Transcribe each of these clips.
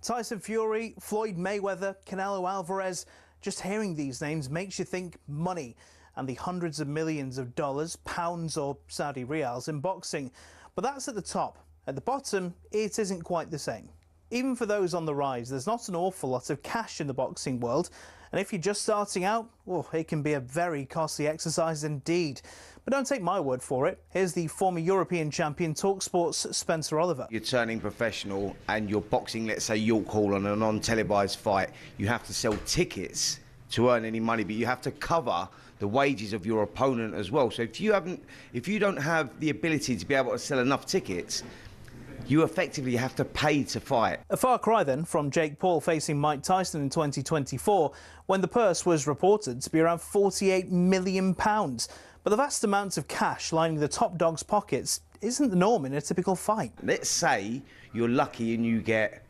Tyson Fury, Floyd Mayweather, Canelo Alvarez. Just hearing these names makes you think money and the hundreds of millions of dollars, pounds or Saudi riyals in boxing. But that's at the top. At the bottom, it isn't quite the same. Even for those on the rise, there's not an awful lot of cash in the boxing world. And if you're just starting out, well, it can be a very costly exercise indeed. But don't take my word for it. Here's the former European champion, talkSPORT's Spencer Oliver. You're turning professional and you're boxing, let's say, York Hall on a non-televised fight. You have to sell tickets to earn any money, but you have to cover the wages of your opponent as well. So if you don't have the ability to be able to sell enough tickets, you effectively have to pay to fight. A far cry then from Jake Paul facing Mike Tyson in 2024, when the purse was reported to be around £48 million. But the vast amounts of cash lining the top dog's pockets isn't the norm in a typical fight. Let's say you're lucky and you get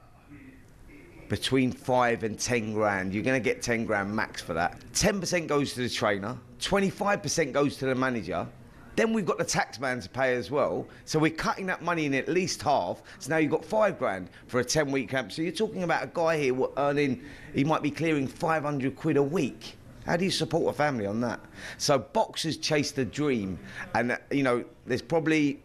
between 5 and 10 grand. You're going to get 10 grand max for that. 10% goes to the trainer, 25% goes to the manager. Then we've got the tax man to pay as well. So we're cutting that money in at least half. So now you've got 5 grand for a 10-week camp. So you're talking about a guy here earning, he might be clearing 500 quid a week. How do you support a family on that? So boxers chase the dream. And, you know, there's probably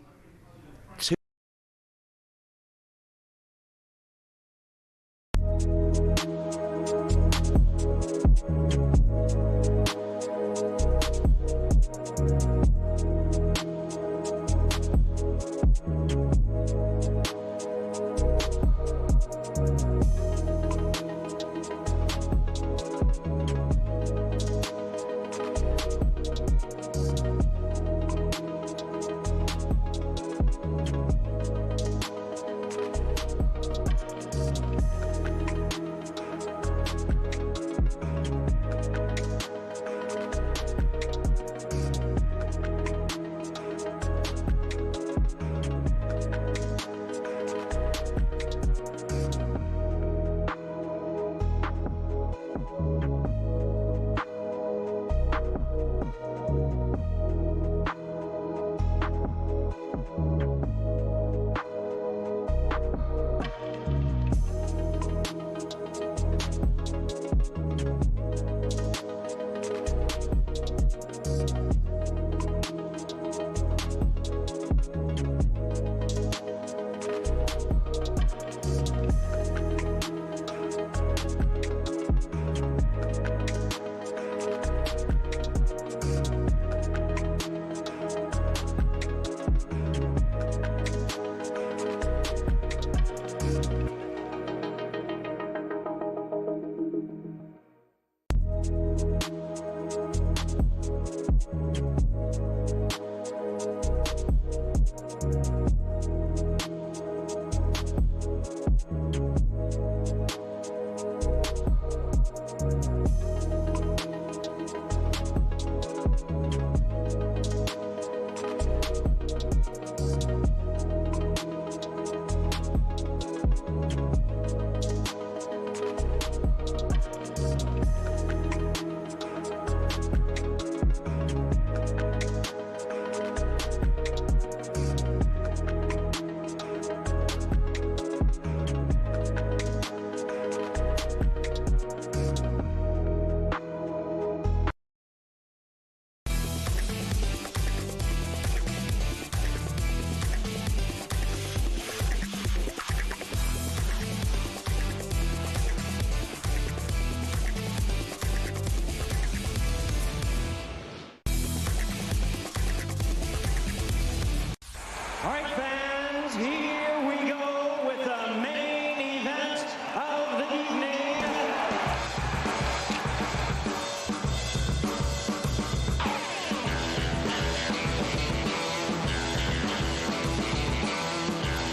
All right, fans, here we go with the main event of the evening.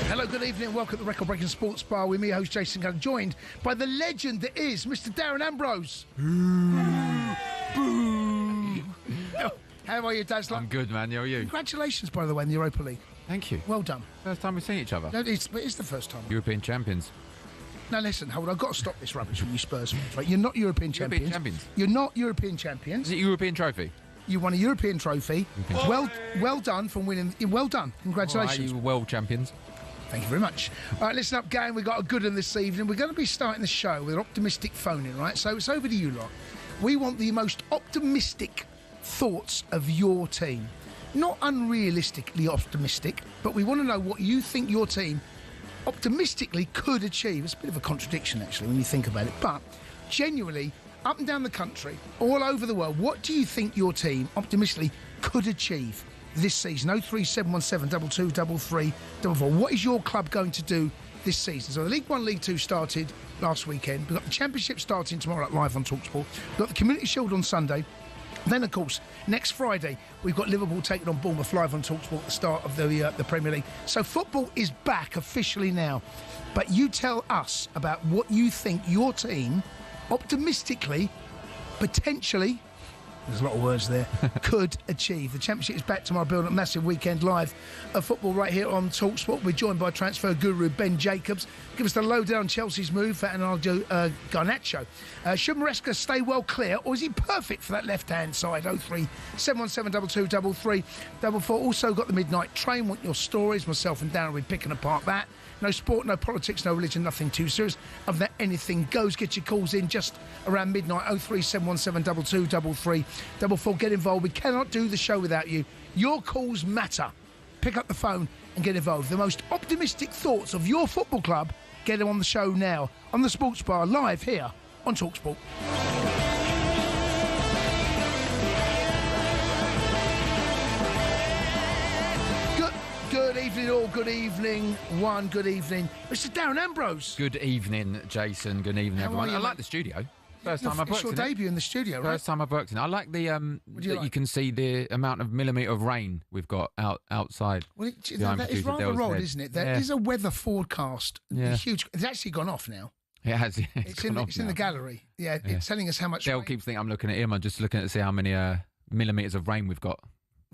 Hello, good evening, welcome to the Record Breaking Sports Bar with me, host Jason Gunn, joined by the legend that is Mr. Darren Ambrose. How are you, Dazzler? I'm good, man. How are you? Congratulations, by the way, in the Europa League. Thank you. Well done. First time we've seen each other. No, it's the first time. European champions. Now listen, hold on, I've got to stop this rubbish from you Spurs fans, right? You're not European champions. European champions. You're not European champions. Is it European trophy? You won a European trophy. Well done for winning. Well done. Congratulations. All right, you world champions. Thank you very much. All right, listen up, gang. We've got a good one this evening. We're going to be starting the show with an optimistic phone-in, right? So it's over to you lot. We want the most optimistic thoughts of your team. Not unrealistically optimistic, but we want to know what you think your team optimistically could achieve. It's a bit of a contradiction, actually, when you think about it. But genuinely, up and down the country, all over the world, what do you think your team optimistically could achieve this season? 03717 223344. What is your club going to do this season? So the League One, League Two started last weekend. We've got the Championship starting tomorrow live on talkSPORT. We've got the Community Shield on Sunday. Then, of course, next Friday, we've got Liverpool taking on Bournemouth live on talkSPORT at the start of the Premier League. So football is back officially now. But you tell us about what you think your team, optimistically, potentially, there's a lot of words there, could achieve. The Championship is back tomorrow, building a massive weekend live of football right here on talkSPORT. We're joined by transfer guru Ben Jacobs. Give us the lowdown on Chelsea's move, and I'll do Garnacho. Should Maresca stay well clear, or is he perfect for that left-hand side? 03717 223344. Also got the Midnight Train. Want your stories? Myself and Darren will be picking apart that. No sport, no politics, no religion, nothing too serious. Other than that, anything goes. Get your calls in just around midnight. 03717 223344. Get involved. We cannot do the show without you. Your calls matter. Pick up the phone and get involved. The most optimistic thoughts of your football club, get them on the show now on the Sports Bar live here on talkSPORT. Good evening, all. Good evening, one. Good evening, Mr. Darren Ambrose. Good evening, Jason. Good evening, everyone. I like the studio. First time I've worked in it. It's your debut in the studio, right? First time I've worked in it. I like the you can see the amount of millimetre of rain we've got outside. Well, that is rather odd, isn't it? There is a weather forecast. Huge. It's actually gone off now. It has. It's in the gallery. Yeah, it's telling us how much. Dale keeps thinking I'm looking at him. I'm just looking to see how many millimetres of rain we've got.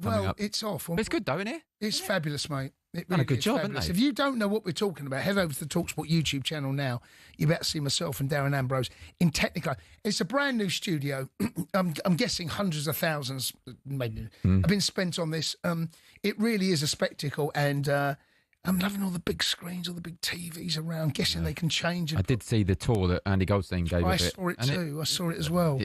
Well, it's off. But it's good though, isn't it? It's fabulous, mate. It done a good job, fabulous. haven't they? If you don't know what we're talking about, head over to the talkSPORT YouTube channel now. You better see myself and Darren Ambrose in Technicolor. It's a brand new studio. I'm guessing hundreds of thousands, maybe, have been spent on this. It really is a spectacle, and I'm loving all the big screens, all the big TVs around. Guessing they can change. I did see the tour that Andy Goldstein gave of it. I saw it too. I saw it as well.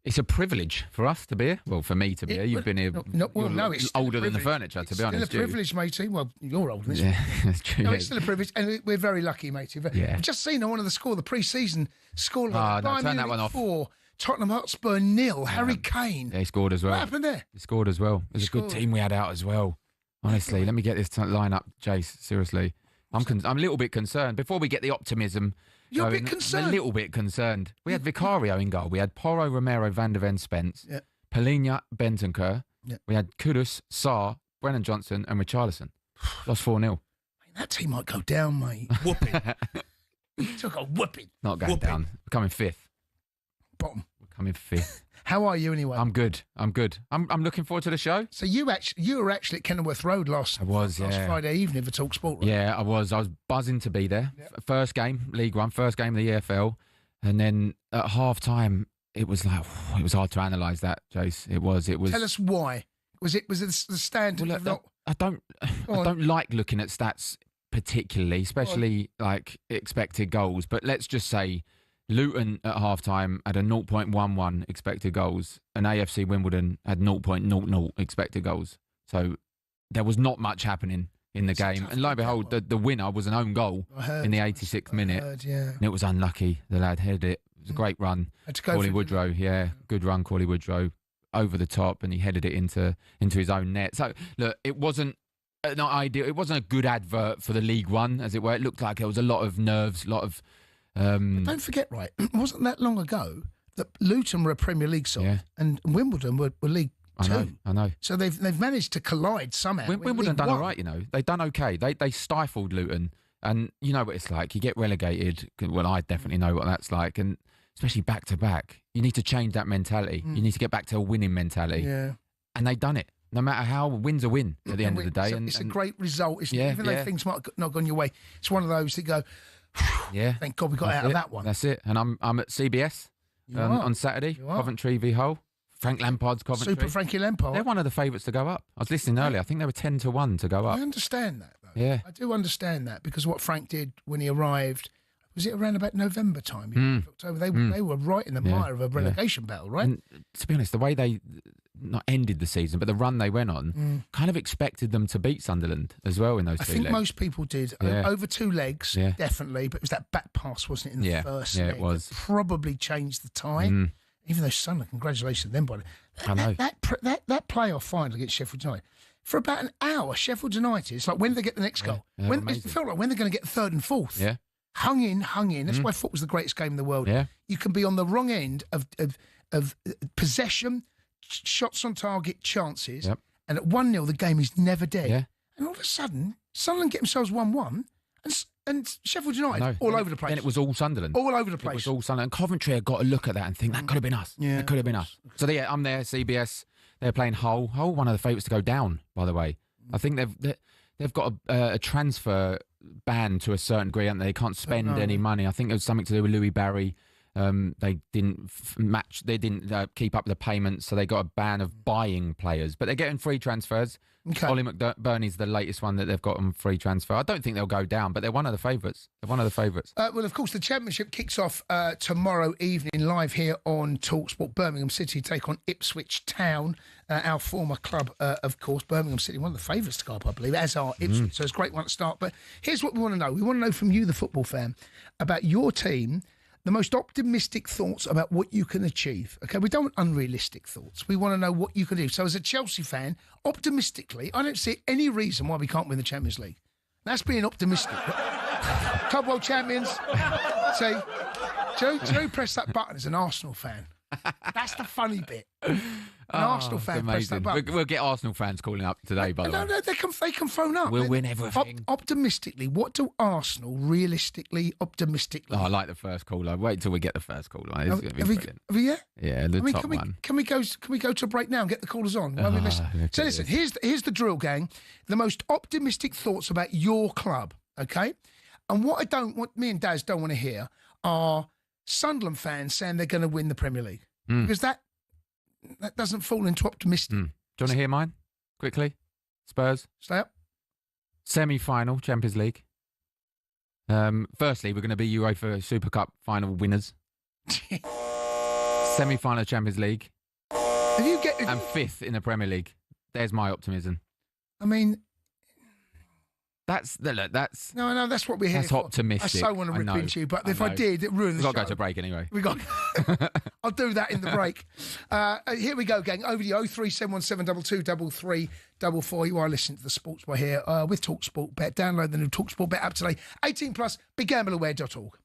It's a privilege for us to be here. Well, for me to be here. You've been here. It's older than the furniture, to be honest. It's still a privilege, matey. Well, you're older. Yeah, that's true. No, it's still a privilege, and we're very lucky, matey. I've just seen on one of the pre-season score. No, turn that one off. 4, Tottenham Hotspur 0. Harry Kane. Yeah, he scored as well. What happened there? He scored as well. It was a good team we had out as well. Honestly, let me get this line up, Jace. Seriously, I'm a little bit concerned. Before we get the optimism. You're a bit concerned? I'm a little bit concerned. We had Vicario in goal. We had Porro, Romero, Van der Ven, Spence, Palhinha, Bentancur. We had Kudus, Sarr, Brennan Johnson and Richarlison. Lost 4-0. That team might go down, mate. Whooping. Took a whooping. Not going down. We're coming fifth. Bottom. We're coming fifth. How are you anyway? I'm good. I'm looking forward to the show. So you were actually at Kenilworth Road last Friday evening for talkSPORT, right? Yeah, I was buzzing to be there. First game, League One, first game of the EFL. And then at half time, it was hard to analyse that, Jace. It was. Tell us why. Was it the standard? Well, I don't like looking at stats particularly, especially like expected goals. But let's just say Luton at half-time had a 0.11 expected goals, and AFC Wimbledon had 0.00 expected goals. So there was not much happening in the game. And lo and behold, the winner was an own goal in the 86th minute. And it was unlucky. The lad headed it. It was a great run. Cauley Woodrow, good run, Cauley Woodrow, over the top, and he headed it into his own net. So, look, it wasn't not ideal. It wasn't a good advert for the League One, as it were. It looked like there was a lot of nerves, a lot of... Don't forget, right, it wasn't that long ago that Luton were a Premier League side and Wimbledon were League Two. I know. So they've managed to collide somehow. Wimbledon done all right, you know. They've done okay. They stifled Luton, and you know what it's like. You get relegated. Well, I definitely know what that's like, and especially back to back, you need to change that mentality. You need to get back to a winning mentality. Yeah, and they've done it. No matter how, a win's a win at the end of the day. It's a great result, isn't it? Even though things might have not gone your way, it's one of those that go. Thank God we got out of that one. That's it. And I'm at CBS on Saturday. Coventry v Hull. Frank Lampard's Coventry. Super Frankie Lampard. They're one of the favourites to go up. I was listening earlier. I think they were 10-1 to go up. I understand that though. Yeah. I do understand that because what Frank did when he arrived, was it around about November time? October. They were right in the mire of a relegation battle, right? And to be honest, the way they not ended the season, but the run they went on, kind of expected them to beat Sunderland as well in those two legs. I think most people did. Over 2 legs, definitely. But it was that back pass, wasn't it, in the first leg? Yeah, it was. That probably changed the tie. Even though Sunderland, congratulations them, buddy. I know. That playoff final against Sheffield United, for about an hour, Sheffield United, it's like, when do they get the next goal? It felt like when they're going to get the third and fourth. Yeah. Hung in. That's why football's the greatest game in the world. Yeah. You can be on the wrong end of possession, shots on target, chances, and at 1-0 the game is never dead. Yeah. And all of a sudden, Sunderland get themselves 1-1, and Sheffield United all over the place. And it was all Sunderland. All over the place. It was all Sunderland. And Coventry had got to look at that and think, that could have been us. Yeah. That could have been us. So, I'm there, CBS. They're playing Hull. Hull, one of the favourites to go down, by the way. I think they've got a transfer ban to a certain degree, and they can't spend any money. I think it was something to do with Louis Barry. They didn't match. They didn't keep up the payments, so they got a ban of buying players. But they're getting free transfers. Okay. Ollie McBurney's the latest one that they've got on free transfer. I don't think they'll go down, but they're one of the favourites. Well, of course, the Championship kicks off tomorrow evening live here on talkSPORT. Birmingham City take on Ipswich Town, our former club, of course. Birmingham City, one of the favourites to go up, I believe, as are Ipswich. So it's a great one to start. But here's what we want to know. We want to know from you, the football fan, about your team, the most optimistic thoughts about what you can achieve. Okay, we don't want unrealistic thoughts. We want to know what you can do. So as a Chelsea fan, optimistically, I don't see any reason why we can't win the Champions League. That's being optimistic. Club World Champions. Say, Joe pressed that button as an Arsenal fan. That's the funny bit. An Arsenal fan pressed that button. We'll get Arsenal fans calling up today, by the way. No, they can phone up. We'll win everything. Optimistically, what do Arsenal realistically, optimistically? Oh, I like the first caller. Wait till we get the first caller. It's going to be brilliant. Yeah, the top one. Can we go to a break now and get the callers on? So listen, here's the drill, gang. The most optimistic thoughts about your club, okay? And what me and Daz don't want to hear are Sunderland fans saying they're going to win the Premier League. Because that doesn't fall into optimistic. Do you want to hear mine quickly? Spurs. Stay up. Semi-final Champions League. Firstly, we're going to be UEFA Super Cup final winners. Semi-final Champions League. And 5th in the Premier League. There's my optimism. I mean, That's no, that's what we're here that's for. Optimistic. I so want to rip into you, but if I did, it ruined the show. We've got to go to break anyway. I'll do that in the break. Here we go, gang. Over to you, 03717223344. You are listening to the Sports Bar here with talkSPORT Bet. Download the new talkSPORT Bet app today. 18 plus, BigGambleAware.org.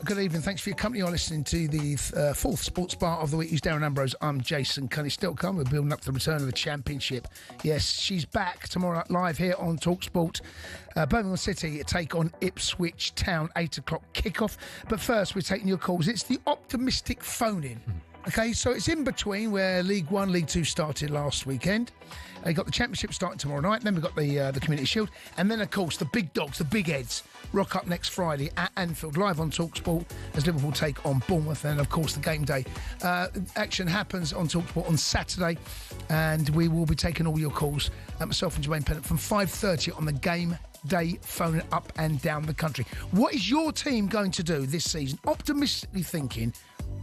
Good evening. Thanks for your company. You're listening to the fourth sports bar of the week. He's Darren Ambrose. I'm Jason Cundy. Still come. We're building up to the return of the championship. Yes, she's back tomorrow night live here on talkSPORT. Birmingham City take on Ipswich Town, 8 o'clock kickoff. But first, we're taking your calls. It's the optimistic phone-in. Okay, so it's in between where League One, League Two started last weekend. You got the Championship starting tomorrow night. Then we've got the Community Shield. And then, of course, the big dogs, the big heads, rock up next Friday at Anfield, live on talkSPORT as Liverpool take on Bournemouth. And, of course, the game day. Action happens on talkSPORT on Saturday. And we will be taking all your calls, myself and Jermaine Pennant, from 5:30 on the game day, phoning up and down the country. What is your team going to do this season? Optimistically thinking,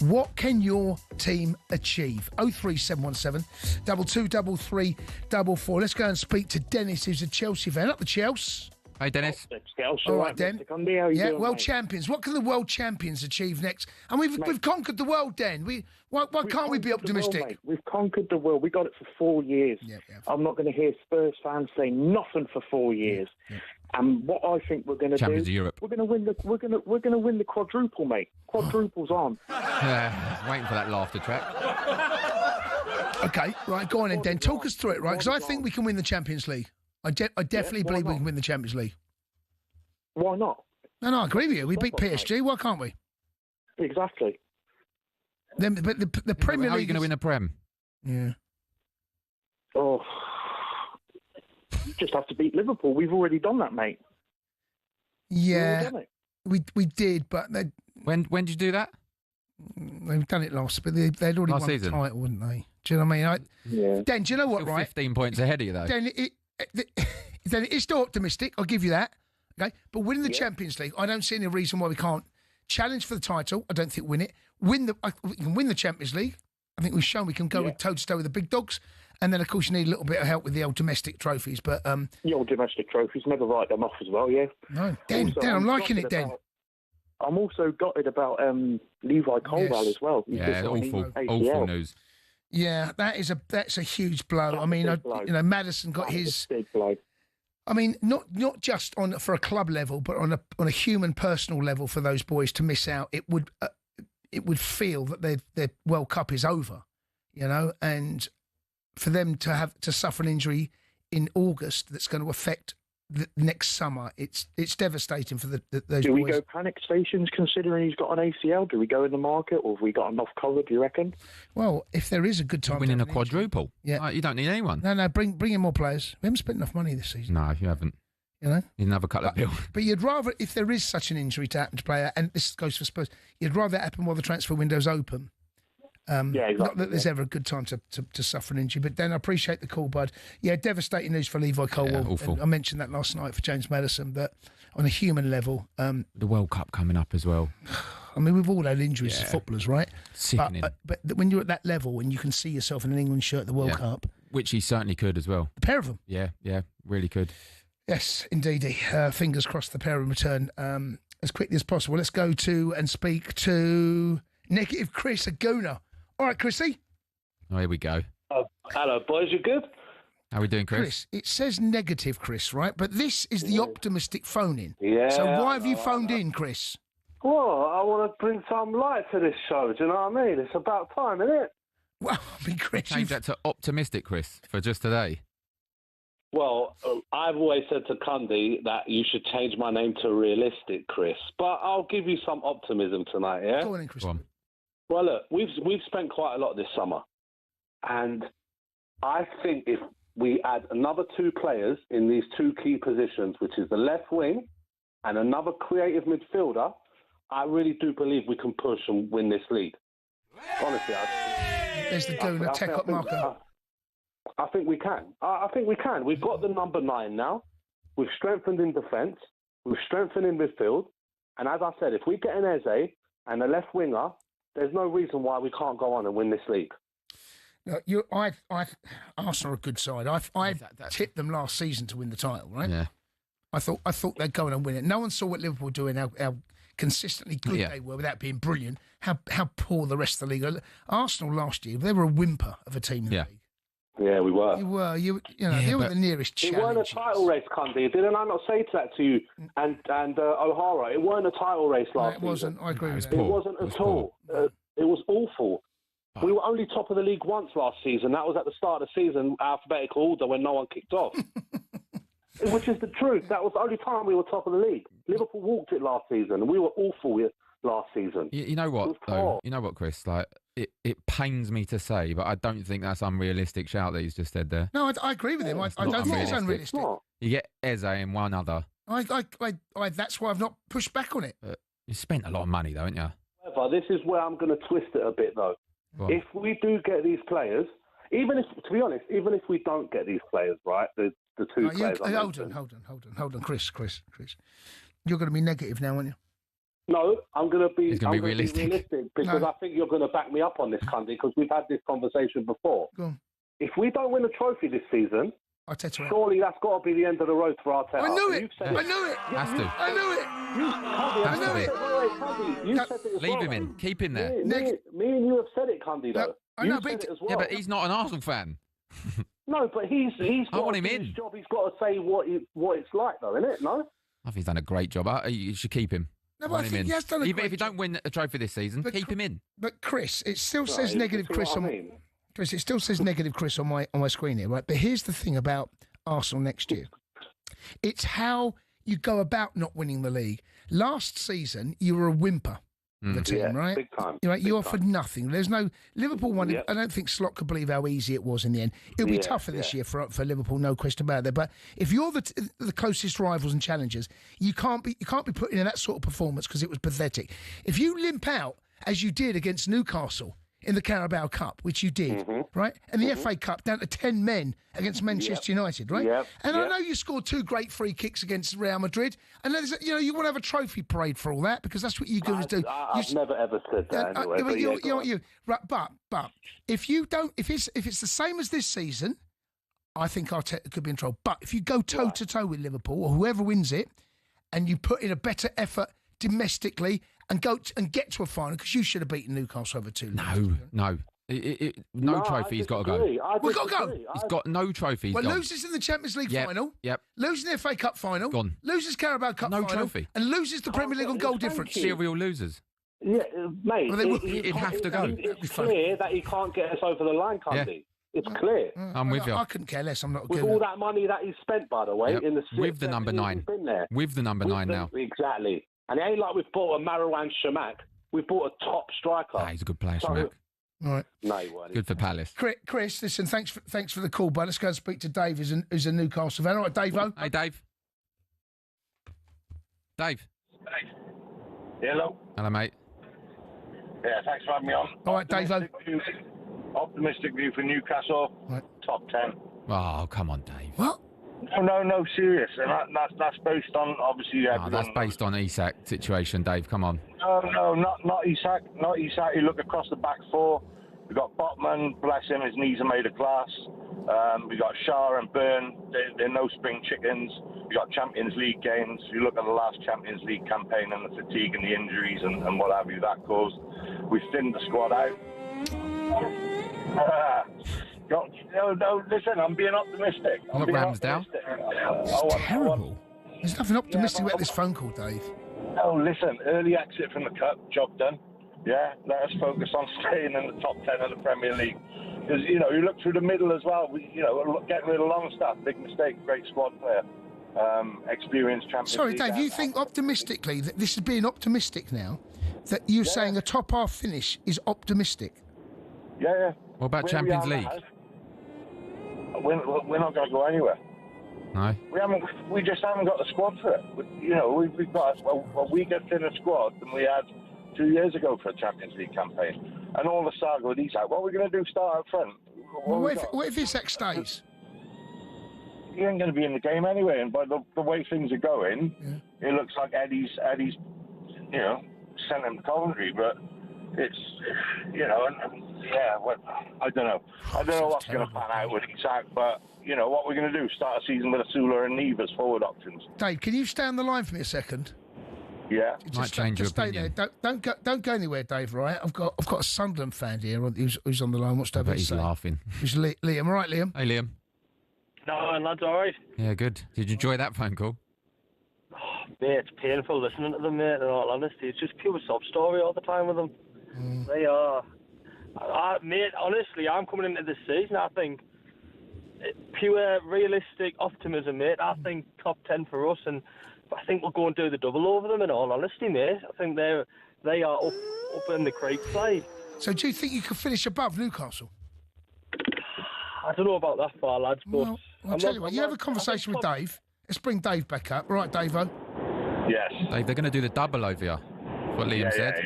what can your team achieve? 03717 223344. Let's go and speak to Dennis, who's a Chelsea fan. Up the Chelsea. Hey, Dennis. All right, Den. Cundy, how you doing, world mate? champions. What can the world champions achieve next? And we've conquered the world, Den. Why can't we be optimistic? We've conquered the world. We got it for 4 years. Yeah. I'm not going to hear Spurs fans say nothing for 4 years. Yeah. And what I think we're going to do, Champions of Europe. we're going to win the win the quadruple, mate. Quadruple's on. Waiting for that laughter track. Okay, right, go on then, Den. Talk us through it, right? Because I think we can win the Champions League. I definitely why believe we not? can win the Champions League. Why not? No, I agree with you. We beat PSG. Why can't we? Exactly. Then, but the Premier How are you League. going to win the Prem? Yeah. Oh, you just have to beat Liverpool. We've already done that, mate. Yeah, We've done it. we did, but When did you do that? they've done it last, but they'd already Last won season. the title, wouldn't they? Do you know what I mean? Yeah. Dan, do you know what, Still right? 15 points ahead of you, though. Dan, then it's still optimistic. I'll give you that. Okay, but winning the Champions League, I don't see any reason why we can't challenge for the title. I don't think win it. We can win the Champions League. I think we've shown we can go with toe to toe with the big dogs. And then, of course, you need a little bit of help with the old domestic trophies. But Your domestic trophies, never write them off as well, yeah? no, Dan, Also, I'm liking it, Dan. I'm also gutted about Levi Colwell Yes. as well. He's Yeah, just on his awful ACL. news. Yeah, that's a huge blow. That's I mean, a big blow. Madison got That is his. a big blow. I mean, not just for a club level, but on a human, personal level for those boys to miss out. It would feel that their World Cup is over, and for them to suffer an injury in August that's going to affect the next summer. It's devastating for those Do boys. we go panic stations considering he's got an ACL? Do we go in the market, or have we got enough cover, do you reckon? Well, if there is a good time, Winning to a have an injury- quadruple. Yeah. You don't need anyone. No, bring in more players. We haven't spent enough money this season, No, you haven't. Need another couple of bills. But you'd rather, if there is such an injury to happen to player, and this goes for Spurs, you'd rather it happen while the transfer window's open. Exactly. Not that there's ever a good time to suffer an injury, but Dan, I appreciate the call, bud. Yeah, devastating news for Levi Colwell. Yeah, awful. And I mentioned that last night for James Madison, but on a human level, The World Cup coming up as well. I mean, we've all had injuries as Yeah. footballers, right? Sickening. But when you're at that level and you can see yourself in an England shirt at the World Yeah. Cup, Which he certainly could as well. a pair of them. Yeah, really could. Yes, indeedy. Fingers crossed the pair will return as quickly as possible. Let's go to and speak to Negative Chris Aguna. All right, Chrissy. Oh, here we go. Hello, boys. You good? How we doing, Chris? Chris, it says negative, Chris, right? But this is the optimistic phone-in. Yeah. So why have you I know, phoned I know. in, Chris? Well, I want to bring some light to this show. Do you know what I mean? It's about time, isn't it? Well, I mean, Chris, Change that to optimistic, Chris, for just today. Well, I've always said to Cundy that you should change my name to Realistic, Chris. But I'll give you some optimism tonight, yeah? go on in, Chris. Go on. Well, look, we've spent quite a lot this summer. And I think if we add another 2 players in these 2 key positions, which is the left wing and another creative midfielder, I really do believe we can push and win this league. Honestly, There's the Guna, tech up marker. I think we can. I think we can. We've got the number 9 now. We've strengthened in defence. We've strengthened in midfield. And as I said, if we get an Eze and a left winger, there's no reason why we can't go on and win this league. No, Arsenal are a good side. I tipped them last season to win the title, right? Yeah. I thought they'd go on and win it. No one saw what Liverpool were doing, how consistently good Yeah. they were without being brilliant, how poor the rest of the league are. Arsenal last year, they were a whimper of a team in the league. Yeah, we were. You were. You know, they were the nearest It challenge. weren't a title race, Cundy. Didn't I not say that to you and O'Hara? It weren't a title race last No, it wasn't. season. I agree with that. It wasn't at all. It was awful. We were only top of the league once last season. That was at the start of the season, alphabetical order, when no one kicked off. Which is the truth. That was the only time we were top of the league. Liverpool walked it last season, and we were awful last season. You know what, though? You know what, Chris? Like, it pains me to say, but I don't think that's unrealistic shout that he's just said there. No, I agree with him. I don't think it's unrealistic. You get Eze and one other. That's why I've not pushed back on it. You spent a lot of money, though, haven't you? However, this is where I'm going to twist it a bit, though. If we do get these players, even if we don't get these players, right, the two players. Hold on, Chris. You're going to be negative now, aren't you? No, I'm going to be. It's going to be realistic because I think you're going to back me up on this, Cundy, because we've had this conversation before. Go on. If we don't win a trophy this season, surely that's got to be the end of the road for Arteta. I knew it. I knew it. Has to. I knew it. Cundy, you said it as Leave well. him in. Keep him there. Me and you have said it, Cundy, though. I know, you said it as well. Yeah, but he's not an Arsenal fan. No, but he's I want got him to do in. his job. He's got to say what it's like, though, isn't it? No. I think he's done a great job. You should keep him. No, but I think he has done a Even great if you don't win a trophy this season, keep him in. But Chris, it still says negative Chris on Chris. It still says negative Chris on my screen here, right? But here's the thing about Arsenal next year. It's how you go about not winning the league. Last season, you were a whimper. The team, right? Big time. You offered nothing. There's no Liverpool one. Yep. I don't think Slot could believe how easy it was in the end. It'll be tougher this year for Liverpool, no question about that. But if you're the closest rivals and challengers, you can't be putting in that sort of performance because it was pathetic. If you limp out as you did against Newcastle in the Carabao Cup, which you did, right, and the FA Cup down to 10 men against Manchester United, right? I know you scored 2 great free kicks against Real Madrid, and you want to have a trophy parade for all that because that's what you guys do. I've never ever said that anyway. But if you don't, if it's the same as this season, I think Arteta could be in trouble. But if you go toe to toe with Liverpool or whoever wins it, and you put in a better effort domestically and get to a final, because you should have beaten Newcastle over 2. No trophy. He's got to go. We've got to go. He's got no trophy. Well, loses in the Champions League final. Yep. Loses the FA Cup final. Gone. Loses Carabao Cup final. Trophy. And loses the Premier League on goal difference. Serial losers. Yeah, mate. He'd have to go. It's clear that he can't get us over the line, Cundy. It's clear. I'm with you. I couldn't care less. I'm not with all that money that he's spent, by the way, in the with the number 9. With the number 9 now. Exactly. And it ain't like we've bought a Marouane Chamakh. We've bought a top striker. He's a good player, Chamakh. All right. No, he wasn't. Good for Palace. Chris, listen, thanks for the call, but let's go and speak to Dave, who's a Newcastle fan. All right, Dave-o. Hey, Dave. Dave. Hello. Hello, mate. Yeah, thanks for having me on. All right, Dave-o. Optimistic view for Newcastle. Right. Top 10. Oh, come on, Dave. What? No, serious. And that's based on, obviously... that's based on Isak situation, Dave. Come on. No, not Isak. Not Isak. You look across the back 4. We've got Botman. Bless him. His knees are made of glass. We've got Shah and Byrne. They're no spring chickens. We've got Champions League games. You look at the last Champions League campaign and the fatigue and the injuries and what have you that caused. We've thinned the squad out. No, listen, I'm being optimistic. Look, Ramsdale. It's terrible. There's nothing optimistic about this phone call, Dave. No, listen, early exit from the Cup, job done. Yeah, let us focus on staying in the top 10 of the Premier League. Because, you look through the middle as well. Getting rid of Longstaff, big mistake, great squad player. Experienced Champions League. Sorry, Dave, you think optimistically that this is being optimistic now? That you're saying a top half finish is optimistic? Yeah. What about Champions League? We're not going to go anywhere. No. We just haven't got the squad for it. We've got a weaker, thinner squad than we had 2 years ago for a Champions League campaign. And all the saga with Isak. What are we going to do? Start up front? What if Isak stays? He ain't going to be in the game anyway. And by the way things are going, it looks like Eddie's sent him to Coventry. But it's, I don't know. I don't know what's going to pan out with Isak, but, what we're going to do, start a season with Asula and Neve as forward options. Dave, can you stay on the line for me a second? Yeah. Might change your stay opinion. there. Don't go anywhere, Dave. Right? I've got a Sunderland fan here who's on the line. What's I Dave bet he's say? laughing. Who's Liam? All right, Liam. Hey, Liam. No, lads, all right. Yeah, good. Did you enjoy that phone call? Mate, it's painful listening to them, mate, in all honesty. It's just pure sob story all the time with them. They are. Mate, honestly, I'm coming into this season, I think, pure realistic optimism, mate. I think top 10 for us, and I think we'll go and do the double over them, in all honesty, mate. I think they are up in the creek side. So do you think you could finish above Newcastle? I don't know about that far, lads, but... Well, I'll tell you what, you have a conversation with Dave. Let's bring Dave back up. Right, Dave-o? Yes. Dave, they're going to do the double over you. What Liam said.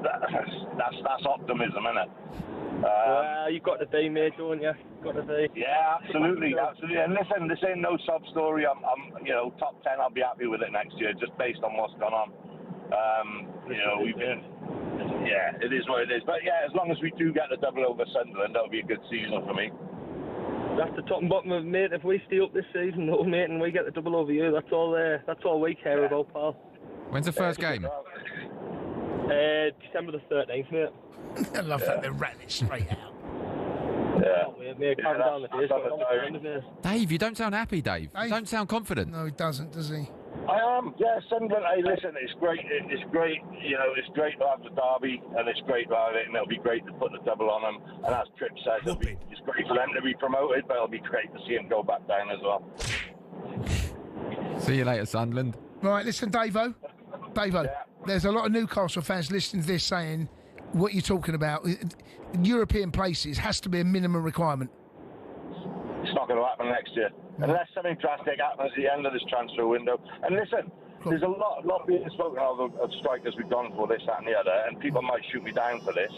That's optimism, isn't it? Well, you've got to be, mate, don't you? Got to be. Yeah, absolutely. And listen, this ain't no sub story. I'm top 10. I'll be happy with it next year, just based on what's gone on. We've been. Yeah, it is what it is. But yeah, as long as we do get the double over Sunderland, that'll be a good season for me. That's the top and bottom of it, mate. If we stay up this season, though, mate, and we get the double over you, that's all we care about, pal. When's the first game? December the 13th, mate. I love that they're ratting it straight out. Yeah. Mate, calm down the days. Dave, you don't sound happy, Dave. You don't sound confident. No, he doesn't, does he? I am. Yeah, Sunderland. Hey, listen, it's great. It's great. It's great to have the derby, and it's great to have it, and it'll be great to put the double on them. And as Trip says, it's great for them to be promoted, but it'll be great to see them go back down as well. See you later, Sunderland. Right, listen, Dave-o. There's a lot of Newcastle fans listening to this saying what you're talking about. European places has to be a minimum requirement. It's not going to happen next year. Unless something drastic happens at the end of this transfer window. And listen, there's a lot being spoken of strikers we've gone for, this, that and the other, and people might shoot me down for this.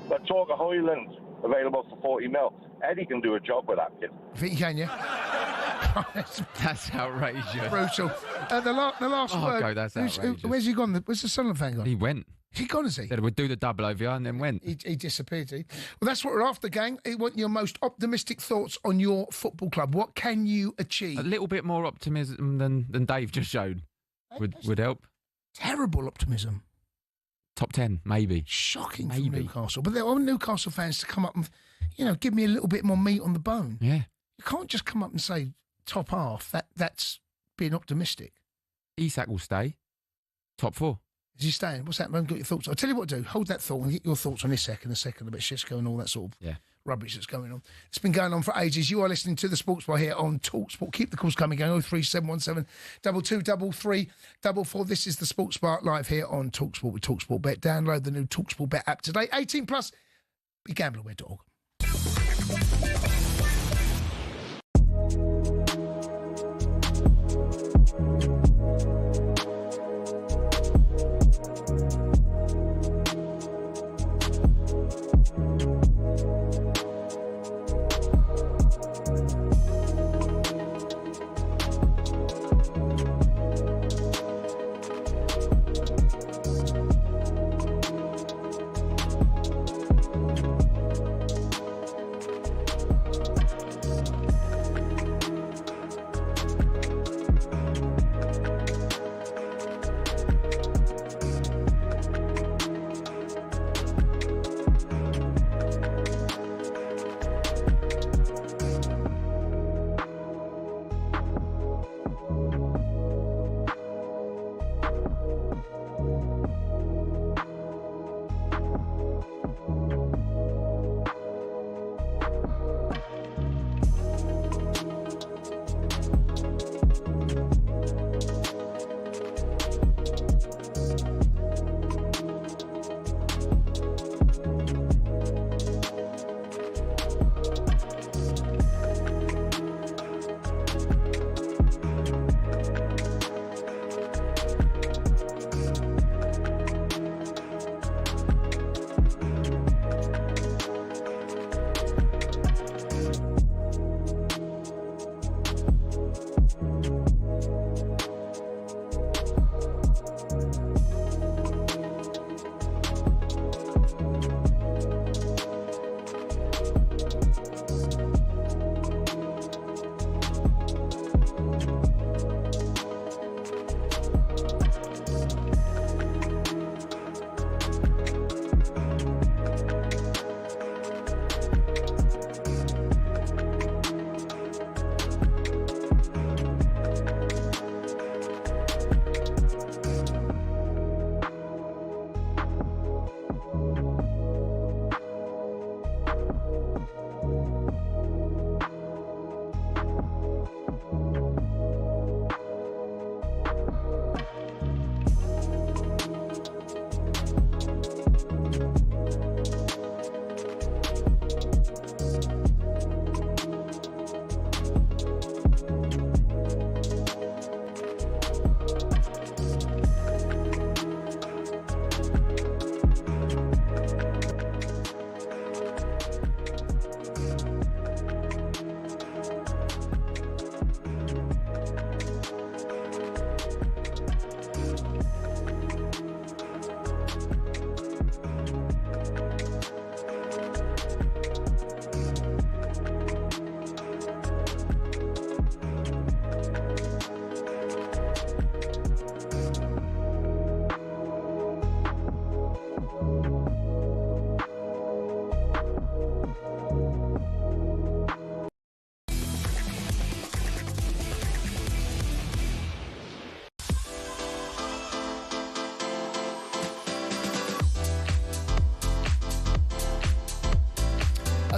But talk of Hoyland, available for 40 mil. Eddie can do a job with that kid. I think you can, yeah? That's outrageous. Brutal. The last word. God, that's outrageous. Where's he gone? Where's the Sunderland fan gone? He went. He gone, is he? Said we'd do the double over you and then went. He disappeared, did he? Well, that's what we're after, gang. I want your most optimistic thoughts on your football club. What can you achieve? A little bit more optimism than Dave just showed would help. Terrible optimism. Top 10, maybe. Shocking from Newcastle. But there are Newcastle fans to come up and, give me a little bit more meat on the bone. Yeah. You can't just come up and say top half. That's being optimistic. Isak will stay. Top 4. Is he staying? What's that, man? Got your thoughts? I'll tell you what to do. Hold that thought and get your thoughts on this second, about Shishko and all that sort of rubbish that's going on. It's been going on for ages. You are listening to the Sports Bar here on talkSPORT. Keep the calls coming, going 03717 2233 44. This is the Sports Bar live here on talkSPORT with talkSPORT Bet. Download the new talkSPORT Bet app today. 18 plus. BeGamblerWare.org.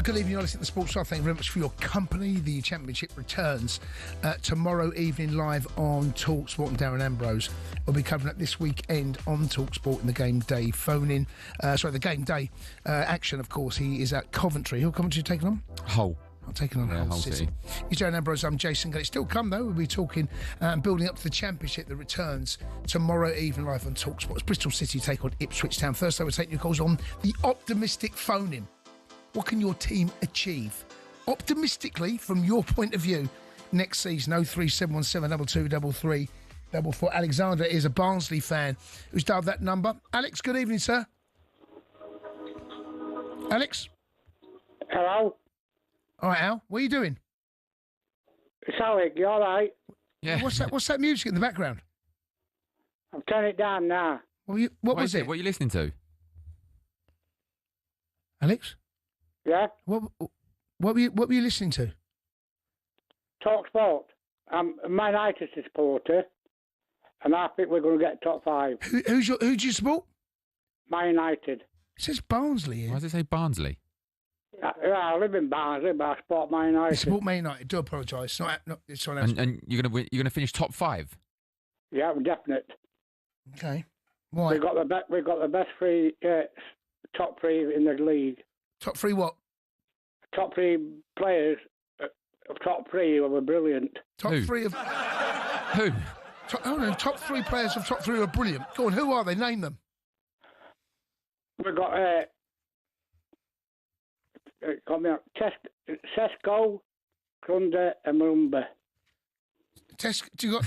Good evening, you're listening to the Sports Show. Thank you very much for your company. The Championship returns tomorrow evening live on talkSPORT, and Darren Ambrose will be covering it this weekend on talkSPORT in the game day phone-in. The game day action, of course. He is at Coventry. Who Coventry taking on? Hull. I'm taking on Hull City. He's Darren Ambrose, I'm Jason Gale. Still come, though. We'll be talking building up to the Championship that returns tomorrow evening live on talkSPORT. It's Bristol City take on Ipswich Town. First, I will take your calls on the optimistic phone-in. What can your team achieve, optimistically, from your point of view, next season? 03717 223344. Alexander is a Barnsley fan who's dialed that number. Alex, good evening, sir. Alex? Hello? All right, Al, what are you doing? It's Alec, you all right? Yeah. What's that music in the background? I've turned it down now. What was it? What are you listening to? Alex? Yeah? What were you listening to? talkSPORT. I'm a Man United supporter, and I think we're going to get top 5. Who do you support? Man United. It says Barnsley here. Why does it say Barnsley? I live in Barnsley, but I support Man United. You support Man United. Do apologise. It's not And you're gonna finish top 5. Yeah, I'm definite. Okay. Why? We've got the best top 3 in the league. Top 3 what? Top 3 players. Top 3 who are brilliant. Top Who? 3 of Who? top 3 players of top 3 are brilliant. Go on. Who are they? Name them. We've got Sesko, Cundy, and Mumba. You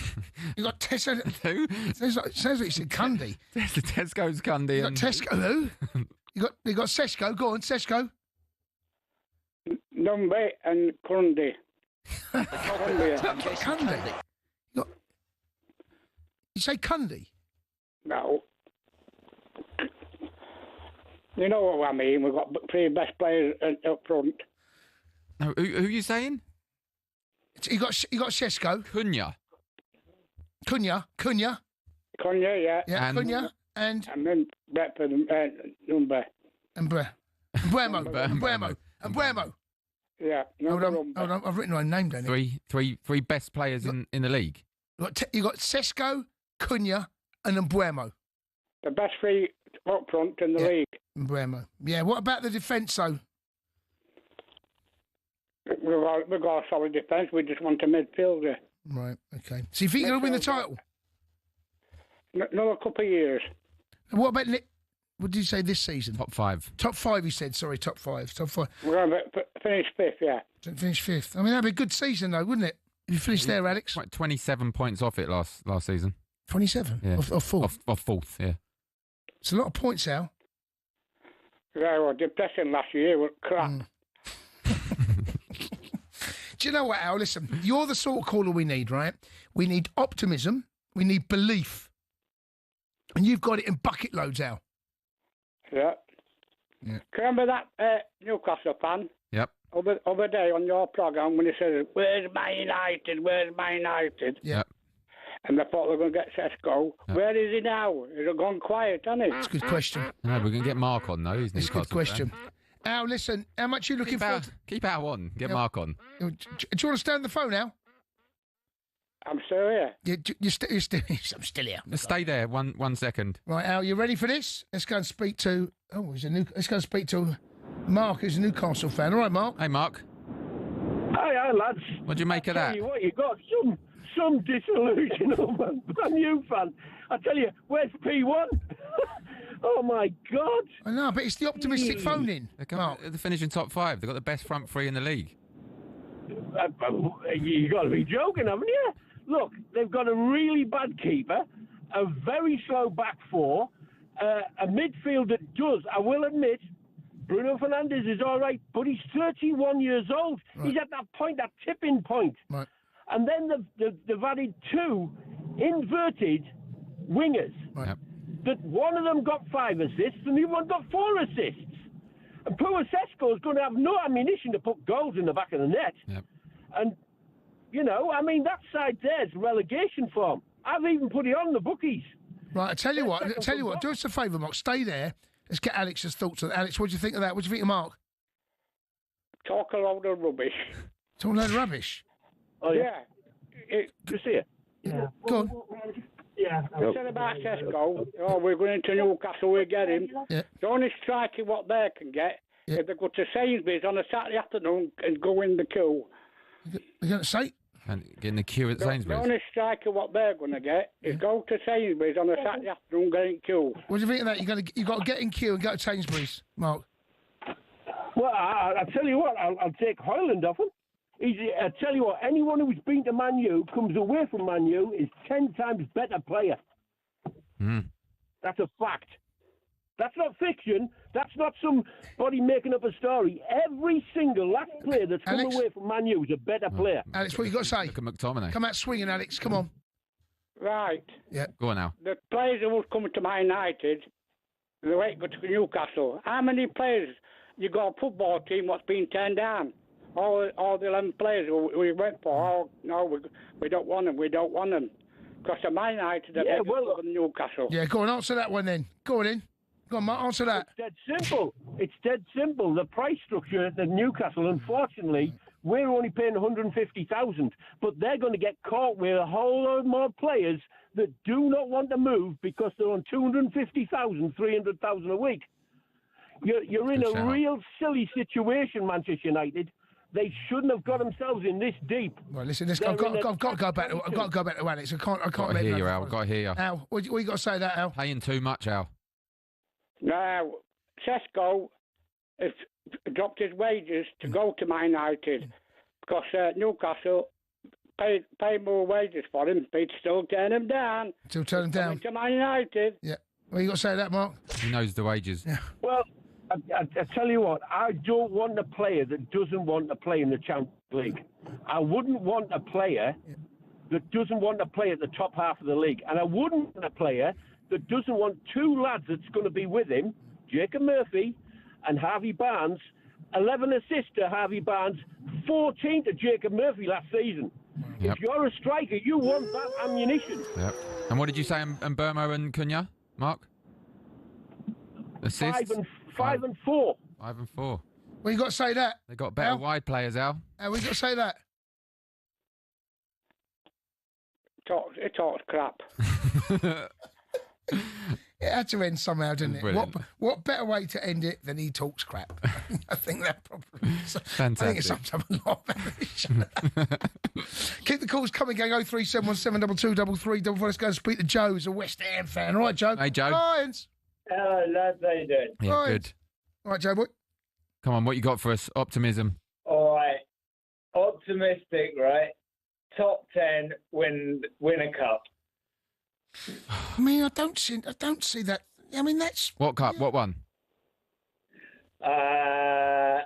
got Tesco. Who? Sounds like you said Cundy. Tesco's Cundy. You got Tesco who? You got Sesko. Go on, Sesko. Numbe and Cundy. Cundy. You say Cundy? No. You know what I mean? We've got 3 best players up front. No, who are you saying? You got Sesko. Cunha, Cunha, yeah. Yeah, And- Cunha and then Bradford and Numbe. Buemo. Yeah. Hold on. I've written my name down here. Three best players in the league. You got Sesko, Cunha, and Buemo. The best 3 up front in the league. Buemo. Yeah. What about the defence, though? We've got a solid defence. We just want a midfielder. Right. Okay. So you think you're going to win the title? Another couple of years. And what about what did you say this season? Top 5. Top 5, you said. Sorry, top 5. Top 5. We're going to finish 5th, yeah. Finish 5th. I mean, that'd be a good season, though, wouldn't it? If you finished there, Alex. Like 27 points off it last season. 27? Yeah. Off 4th? Off 4th, yeah. It's a lot of points, Al. Yeah, well, depressing last year was crap. Do you know what, Al? Listen, you're the sort of caller we need, right? We need optimism. We need belief. And you've got it in bucket loads, Al. Yeah. Remember that Newcastle fan? Yep. Other day on your programme when he said, "Where's Man United? Where's Man United?" Yep. And they thought they were going to get Sesko. Yep. Where is he now? He's gone quiet, hasn't he? It's a good question. No, we're going to get Mark on, though. He's It's a good question. Al, listen, how much are you looking for? Keep Al on. Get Mark on. Do you want to stay on the phone, Al? I'm still here. You're still I'm still here. Stay there 1 second. Right, Al, you ready for this? Let's go and speak to... let's go and speak to Mark, who's a Newcastle fan. All right, Mark? Hey, Mark. Hi, lads. What do you make of that? I tell you what, you got some disillusional Man U fan. I tell you, where's P1? Oh, my God. I know, but it's the optimistic phone-in, Mark. They're finishing top 5. They've got the best front 3 in the league. You got to be joking, haven't you? Look, they've got a really bad keeper, a very slow back 4, a midfield that does, I will admit, Bruno Fernandes is all right, but he's 31 years old. Right. He's at that point, that tipping point. Right. And then they've added 2 inverted wingers. Right. Yep. That one of them got 5 assists and the other one got 4 assists. And poor Sesko is going to have no ammunition to put goals in the back of the net. Yep. And, you know, I mean, that side there's relegation form. I've even put it on the bookies. Right, I tell you what, do us a favour, Mark. Stay there. Let's get Alex's thoughts on it. Alex, what do you think of that? What do you think of Mark? talk a load of rubbish. Talk a load of rubbish? Oh, Yeah. Just here. Yeah. Go on. Yeah. I said about Sesko, we're going to Newcastle, we get him. Yeah. The only striker what they can get, if they go to Sainsbury's on a Saturday afternoon and go in the queue. You're going to say? And get in the queue at The Sainsbury's. only striker what they're going to get is go to Sainsbury's on a Saturday afternoon and get in queue. What do you think of that? You've got to get in queue and go to Sainsbury's, Mark. Well, I'll tell you what, I'll take Hoyland off him. I tell you what, anyone who's been to Man U, comes away from Man U, is 10 times better player. That's a fact. That's not fiction. That's not somebody making up a story. Every single last player that's come away from Man U is a better player. Alex, what you got to say? Look at McTominay. Come out swinging, Alex. Come on. Right. Yeah. Go on now. The players who was coming to Man United, they won't go to Newcastle. How many players? You got a football team what's been turned down. All the 11 players we went for, no, we don't want them, Because the Man United are bigger than Newcastle. Yeah, go on, answer that one then. Go on in. Go on, Mark, answer that. It's dead simple. The price structure at Newcastle, unfortunately, we're only paying 150,000, but they're going to get caught with a whole lot more players that do not want to move because they're on 250,000, 300,000 a week. You're in a real silly situation, Manchester United. They shouldn't have got themselves in this deep. Right, listen, I've got to go back to Alex. I can't let hear you, Al. Got to hear you. Al, what you got to say that, Al? Paying too much, Al. Now, Sesko has dropped his wages to go to Man United because Newcastle paid more wages for him, but he'd still turn him down. Still turn him down? To Man United. Yeah. What you got to say that, Mark? He knows the wages. Yeah. Well, I tell you what, I don't want a player that doesn't want to play in the Champions League. I wouldn't want a player that doesn't want to play at the top half of the league. And I wouldn't want a player that doesn't want two lads that's going to be with him, Jacob Murphy and Harvey Barnes, 11 assists to Harvey Barnes, 14 to Jacob Murphy last season. Yep. If you're a striker, you want that ammunition. Yep. And what did you say, Mbermo and Cunha, Mark? Assists? 5 and 4. 5 and 4. Well, you got to say that. They got better wide players, Al. We got to say that. It talks crap. It had to end somehow, didn't it? Brilliant. What better way to end it than he talks crap? I think that probably is. Fantastic. I think it sums up a lot better. Keep the calls coming, gang. 03717223333. Let's go and speak to Joe, who's a West Ham fan. All right, Joe? Hey, Joe. Lions. Hello, lads. How you doing? Yeah, Right. good. All right, Joe, boy. Come on, what you got for us? Optimism. All right. Optimistic, right? Top 10 win a cup. I mean, I don't see that. I mean, that's... What cup? What one? FA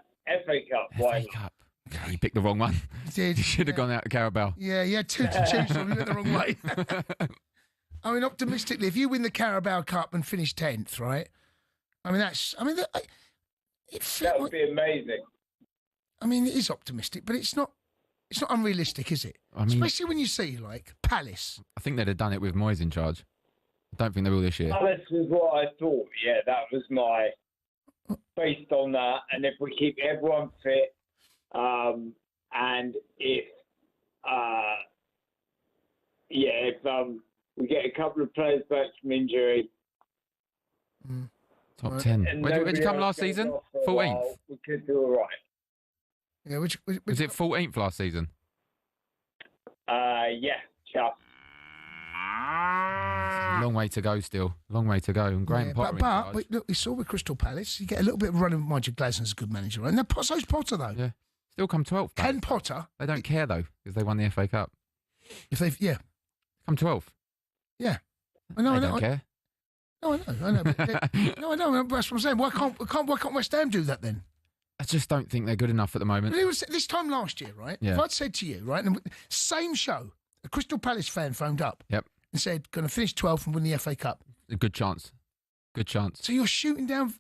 Cup. Why FA Cup. Okay, you picked the wrong one. You did. You should have gone out to Carabao. Yeah, you had two to choose from. You went the wrong way. I mean, optimistically, if you win the Carabao Cup and finish 10th, right? I mean, that's... I mean, that would be amazing. I mean, it is optimistic, but it's not unrealistic, is it? I mean, especially when you see, like, Palace. I think they'd have done it with Moyes in charge. I don't think they will this year. Palace was what I thought. Yeah, that was my... Based on that, and if we keep everyone fit, and if we get a couple of players back from injury... Top 10. Where'd you come last season? 14th? We could do all right. Yeah, which was it 14th last season? Yeah, just. Long way to go still. Long way to go. And Graham Potter but look, we saw with Crystal Palace, you get a little bit of running. Mind you, Glasner's a good manager, right? And so's Potter, though. Yeah. Still come 12th. Can Potter... They don't care, though, because they won the FA Cup. If they've... Yeah. Come 12th. Yeah. They don't care. No, I know. No, I know. That's what I'm saying. Why can't West Ham do that then? I just don't think they're good enough at the moment. But it was this time last year, right? Yeah. If I'd said to you, right, and same show, a Crystal Palace fan phoned up. Yep. And said, going to finish 12th and win the FA Cup. A good chance. Good chance. So you're shooting down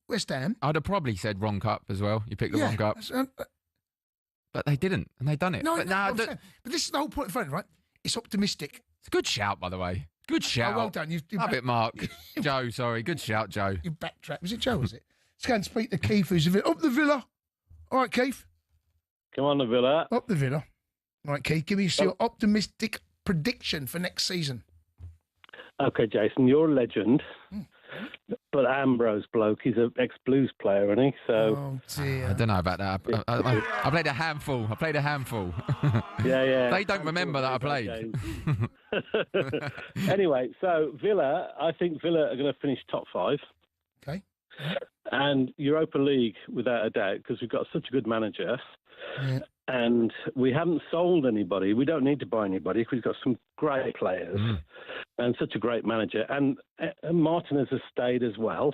West Ham. I'd have probably said wrong cup as well. You picked the wrong cup. But they didn't, and they done it. But this is the whole point of phone, right? It's optimistic. It's a good shout, by the way. Good shout. Oh, well done. Up it, Mark. Joe, sorry. Good shout, Joe. You backtrack. Was it Joe, was it? Let's go and speak to Keith, who's up the Villa. All right, Keith. Come on, the Villa. Up the Villa. All right, Keith, give me your optimistic prediction for next season. Okay, Jason, you're a legend. But Ambrose bloke, he's an ex-Blues player, isn't he? So, oh dear. I don't know about that. I played a handful. Yeah. They don't remember that I played. Anyway, so Villa, I think Villa are going to finish top 5. Okay. And Europa League, without a doubt, because we've got such a good manager. Yeah. And we haven't sold anybody. We don't need to buy anybody because we've got some great players and such a great manager. And Martinez has stayed as well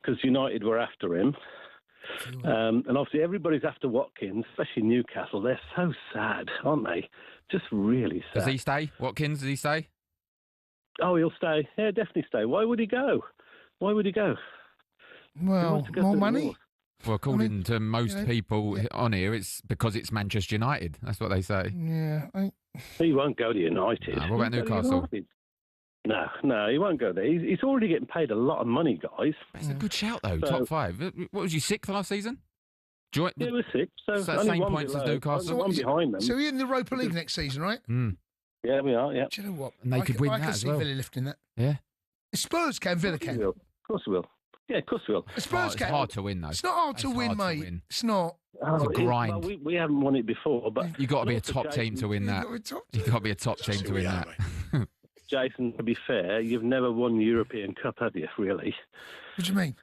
because United were after him. And obviously everybody's after Watkins, especially Newcastle. They're so sad, aren't they? Just really sad. Does he stay? Watkins, does he stay? Oh, he'll stay. Yeah, definitely stay. Why would he go? Well, more money? North. Well, according to most people on here, it's because it's Manchester United. That's what they say. Yeah. He won't go to United. What about Newcastle? No, he won't go there. He's already getting paid a lot of money, guys. It's a good shout, though. Top 5. What was you, 6th last season? Yeah, it was 6. So same points as Newcastle. One behind them. So we're in the Europa League next season, right? Yeah, we are, yeah. Do you know what? And they could win that as as well. I can see Villa lifting that. Yeah. Spurs can, Villa can. Of course we will. Yeah, of course we will. Spurs It's hard to win, though. It's not hard to win, mate. It's not. It's a grind. Well, we haven't won it before, but You've got to be a top team to win that. You've got to be a top team to win that. Jason, to be fair, you've never won the European Cup, have you, really? What do you mean?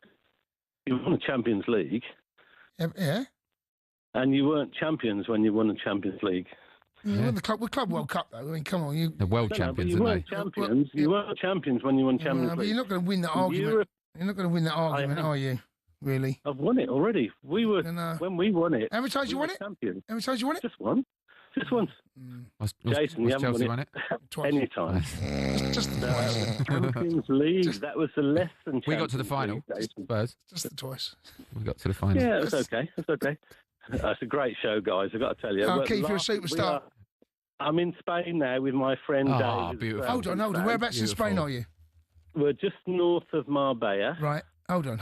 You won the Champions League. Yeah. And you weren't champions when you won the Champions League. You won the Club World Cup, though. I mean, come on. The world champions, you aren't weren't they? champions. You weren't champions when you won Champions League. But you're not going to win that argument. You're not going to win that argument, are you? Really? I've won it already. We were when we won it. How many times you won it? Champions. How many times you won it? Just once. Jason, you haven't Chelsea won it twice. any time. Just the twice. Champions League. That was the less than. We got to the final. Spurs. Just the twice. We got to the final. Yeah, it's okay. It's okay. It's a great show, guys. I've got to tell you. Oh, Keith, you're a superstar. I'm in Spain now with my friend Dave. Beautiful. Hold on. Whereabouts in Spain are you? We're just north of Marbella. Right. Hold on,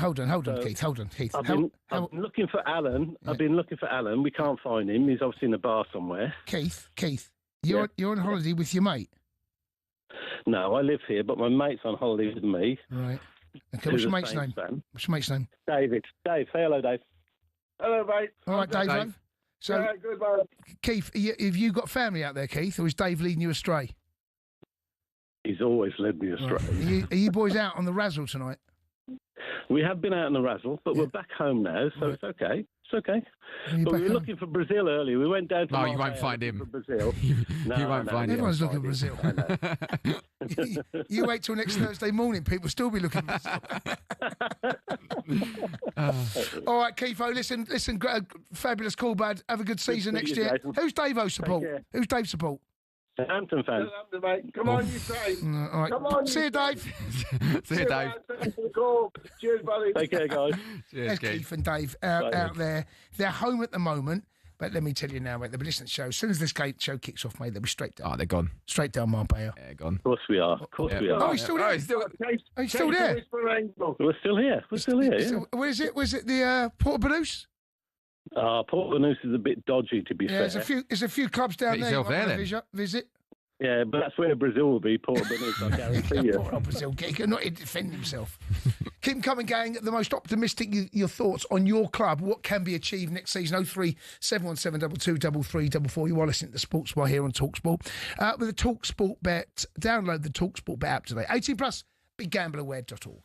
Keith. Hold on, Keith. I've been looking for Alan. Yeah. I've been looking for Alan. We can't find him. He's obviously in a bar somewhere. Keith, you're on holiday with your mate? No, I live here, but my mate's on holiday with me. Right. Okay, what's your mate's name? What's your mate's name? David. Dave, say hello, Dave. Hello, mate. All right, Dave. So, yeah, good, man. Keith, have you got family out there, Keith, or is Dave leading you astray? He's always led me astray. Right. Are you boys out on the razzle tonight? We have been out in the razzle, but we're back home now, so it's okay. It's okay. But we were looking for Brazil earlier. We went down to you won't find him. For Brazil. You won't find him. Everyone's looking for Brazil. You wait till next Thursday morning, people will still be looking for Brazil. All right, Keitho, listen, fabulous call, bud. Have a good season next year. Jason. Who's Davo support? Who's Dave support? Southampton fan. Mate. Come on, you Dave. All right. Come on. See you, Dave. See you, Dave. Thanks for the call. Cheers, buddy. Take care, guys. There's Keith and Dave out there. They're home at the moment, but let me tell you now, mate, they'll be listening to the show. As soon as this show kicks off, mate, they'll be straight down. Oh, they're gone. Straight down Marbella. Yeah, gone. Of course we are. Oh, he's still there. He's still there. We're still here. We're still here, yeah. Where is it? Was it the Port Banús? Port Banús is a bit dodgy, to be fair. There's a few clubs down there. Visit. Yeah, but that's where Brazil will be, Port Banús, I guarantee you. Poor Brazil, he cannot defend himself. Keep them coming, gang. The most optimistic your thoughts on your club, what can be achieved next season. 03 717 223344. You are listening to Sports Bar here on talkSPORT. With a talkSPORT bet, download the talkSPORT bet app today. 18 plus, BigGambleAware.org.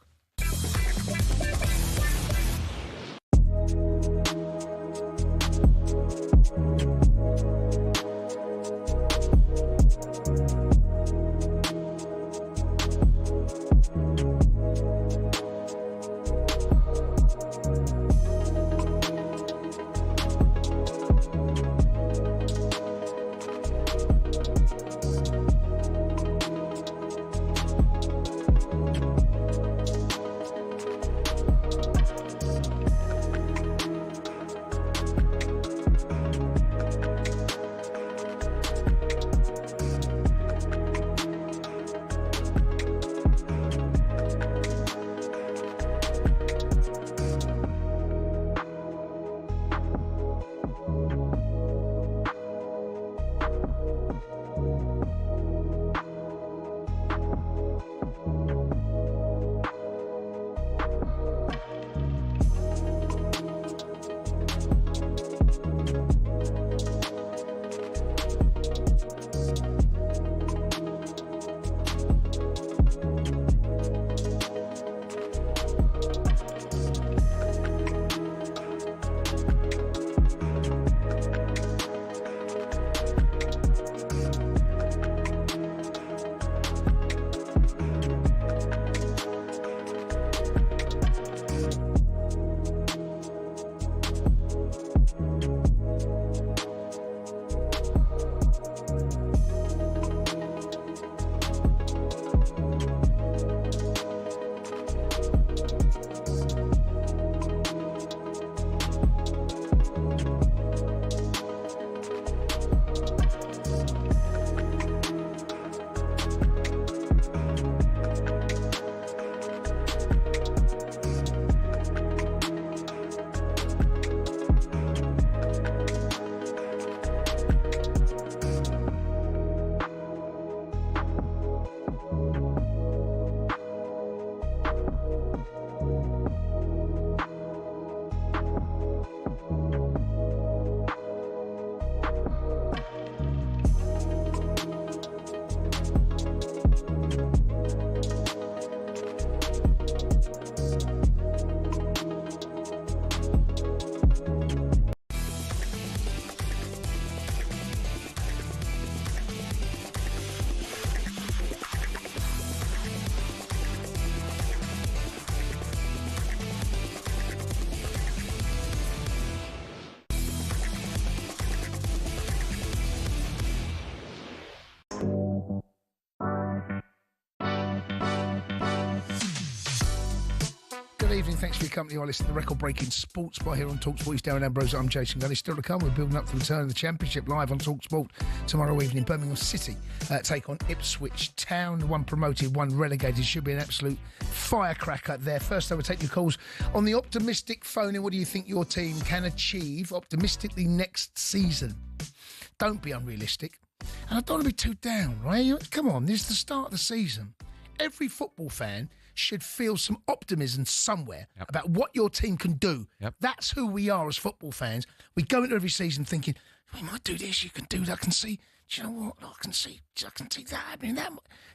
evening. Thanks for your company. I listen to the record-breaking Sports Bar here on talkSPORT. He's Darren Ambrose. I'm Jason Cundy. Still to come. We're building up to the return of the Championship live on talkSPORT tomorrow evening. Birmingham City take on Ipswich Town. One promoted, one relegated. Should be an absolute firecracker there. First, I will take your calls on the optimistic phone. And what do you think your team can achieve optimistically next season? Don't be unrealistic. And I don't want to be too down, right? Come on, this is the start of the season. Every football fan should feel some optimism somewhere about what your team can do. That's who we are as football fans. We go into every season thinking, we might do this, you can do that, I can see, do you know what, I can see that happening.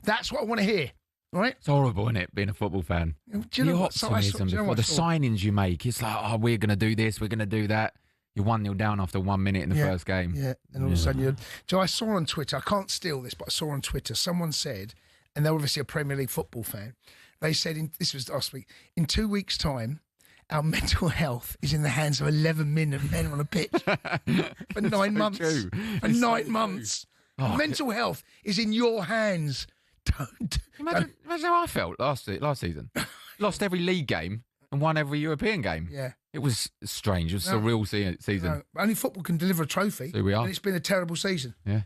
That's what I want to hear, all right? It's horrible, isn't it, being a football fan? Do you know what? Optimism before the signings you make, it's like, oh, we're going to do this, we're going to do that. You're 1-0 down after 1 minute in the first game. Yeah, and all of a sudden I saw on Twitter, I can't steal this, but I saw on Twitter, someone said, and they're obviously a Premier League football fan, they said, this was last week, in 2 weeks' time, our mental health is in the hands of 11 men on a pitch for 9 months. True. For 9 months. Oh, mental health is in your hands. Imagine how I felt last season. Lost every league game and won every European game. Yeah. It was strange. It was a surreal season. No, only football can deliver a trophy. So we are. And it's been a terrible season. Yeah.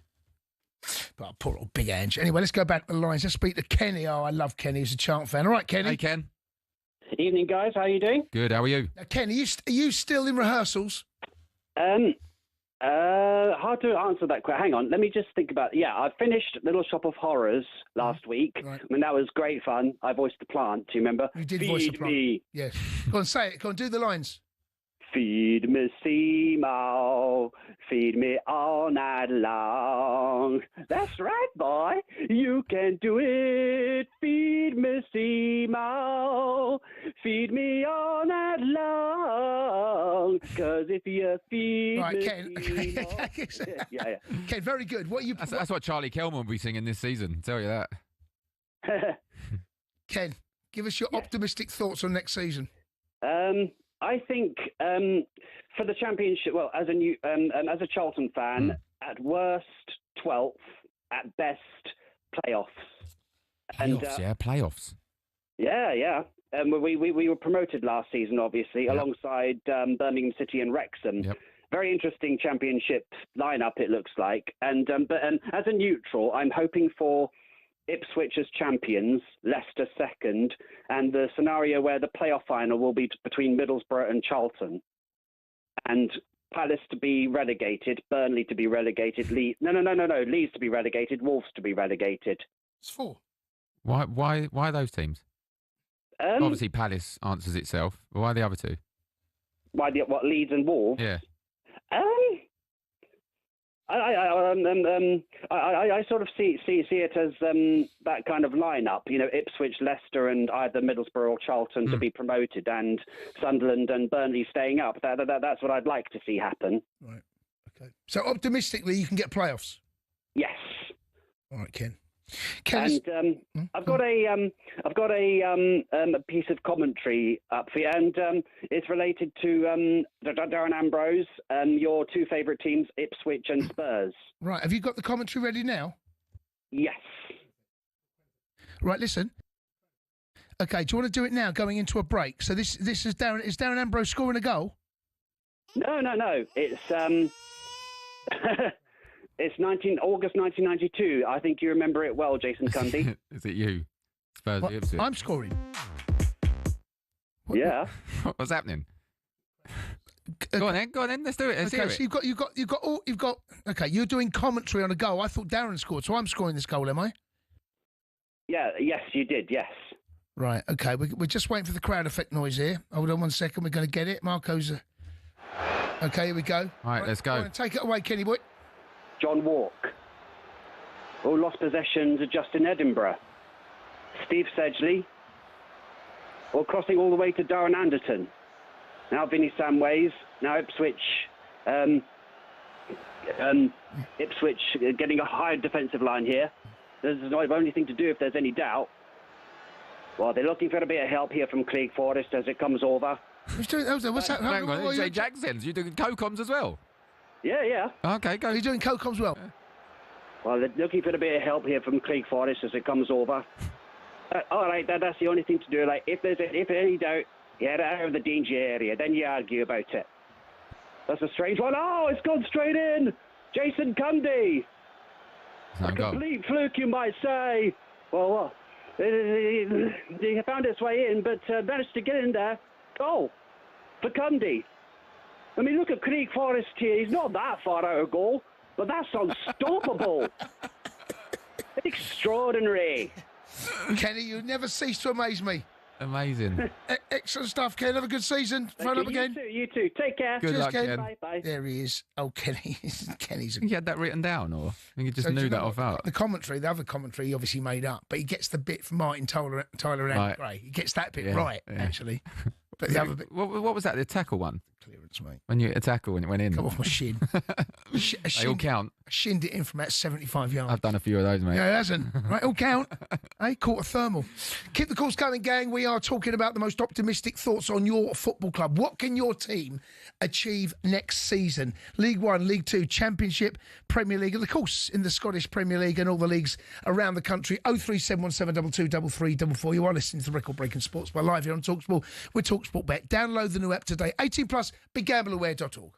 But poor old Big Ange. Anyway, let's go back to the lines. Let's speak to Kenny. Oh, I love Kenny. He's a Chant fan. All right, Kenny. Hey, Ken. Evening, guys. How are you doing? Good. How are you? Now, Ken, are you still in rehearsals? Hard to answer that question. Hang on. Let me just think about. Yeah, I finished Little Shop of Horrors last week. Right. I mean, that was great fun. I voiced the plant. Do you remember? You did Feed voice the plant. Me. Yes. Go on, say it. Go on, do the lines. Feed me, Simo. Feed me all night long. That's right, boy. You can do it. Feed me, Simo. Feed me all night long. Because if you feed me, Ken. Simo... yeah. Ken, very good. What you? That's what Charlie Kelman will be singing this season. I'll tell you that. Ken, give us your optimistic thoughts on next season. I think for the championship, well, as a Charlton fan, at worst 12th, at best playoffs. Playoffs. Yeah. We were promoted last season, obviously, alongside Birmingham City and Wrexham. Yep. Very interesting championship lineup, it looks like. And but as a neutral, I'm hoping for Ipswich as champions, Leicester second, and the scenario where the playoff final will be between Middlesbrough and Charlton, and Palace to be relegated, Burnley to be relegated, Leeds to be relegated, Wolves to be relegated. It's 4. Why those teams? Obviously, Palace answers itself. But why the other two? What, Leeds and Wolves? Yeah. I sort of see it as that kind of lineup, Ipswich, Leicester, and either Middlesbrough or Charlton to be promoted, and Sunderland and Burnley staying up. That's what I'd like to see happen. Right. Okay. So optimistically, you can get playoffs. Yes. All right, Ken. And I've got a piece of commentary up for you, and it's related to Darren Ambrose, your two favourite teams, Ipswich and Spurs. Right, have you got the commentary ready now? Yes. Right, listen. Okay, do you want to do it now, going into a break? So this is Darren. Is Darren Ambrose scoring a goal? No. It's It's August 1992. I think you remember it well, Jason Cundy. Is it you? Spurs Ipswich. I'm scoring. Yeah. What's happening? Go on then. Let's do it. Let's hear it. So you've got. Okay, you're doing commentary on a goal. I thought Darren scored, so I'm scoring this goal, am I? Yeah. Yes, you did. Yes. Right. Okay. We're just waiting for the crowd effect noise here. Hold on 1 second. We're going to get it. Marco's. Okay. Here we go. All right. Let's go. Take it away, Kenny boy. John Walk. All lost possessions are just in Edinburgh. Steve Sedgley. All crossing all the way to Darren Anderton. Now Vinnie Samways. Now Ipswich. Ipswich getting a high defensive line here. There's the only thing to do if there's any doubt. Well, they're looking for a bit of help here from Craig Forrest as it comes over. Who's doing? What's that? Hang on. You say Jackson's. You're doing co-coms as well. Yeah. Okay, go. You're doing co-coms well. Yeah. Well, they're looking for a bit of help here from Craig Forrest as it comes over. All right, that's the only thing to do. Like, if any doubt, Get out of the danger area, then you argue about it. That's a strange one. Oh, it's gone straight in. Jason Cundy. A complete fluke, you might say. Well, he found its way in, but managed to get in there. Goal for Cundy. I mean, look at Creek Forest here. He's not that far out of goal, but that's unstoppable. Extraordinary. Kenny, you never cease to amaze me. Amazing. Excellent stuff, Ken. Have a good season. Phone up again. You too. Take care. Good luck, Ken. Bye. There he is. Oh, Kenny. Kenny's. He had that written down, or I think he just knew that off out. The other commentary, he obviously made up, but he gets the bit from Martin Tyler and Andy Gray. He gets that bit right, actually. But the other bit. What was that? The tackle one? Clearance, mate. When you hit a tackle and it went in. Come off my shin. They all count. I shinned it in from about 75 yards. I've done a few of those, mate. Yeah, it hasn't. Right, all count. Hey, caught a thermal. Keep the calls coming, gang. We are talking about the most optimistic thoughts on your football club. What can your team achieve next season? League One, League Two, Championship, Premier League, and of course in the Scottish Premier League and all the leagues around the country. 03717223344. You are listening to Record Breaking Sports by live here on talkSPORT with talkSPORT Bet. Download the new app today. 18 plus, BigGambleAware.org.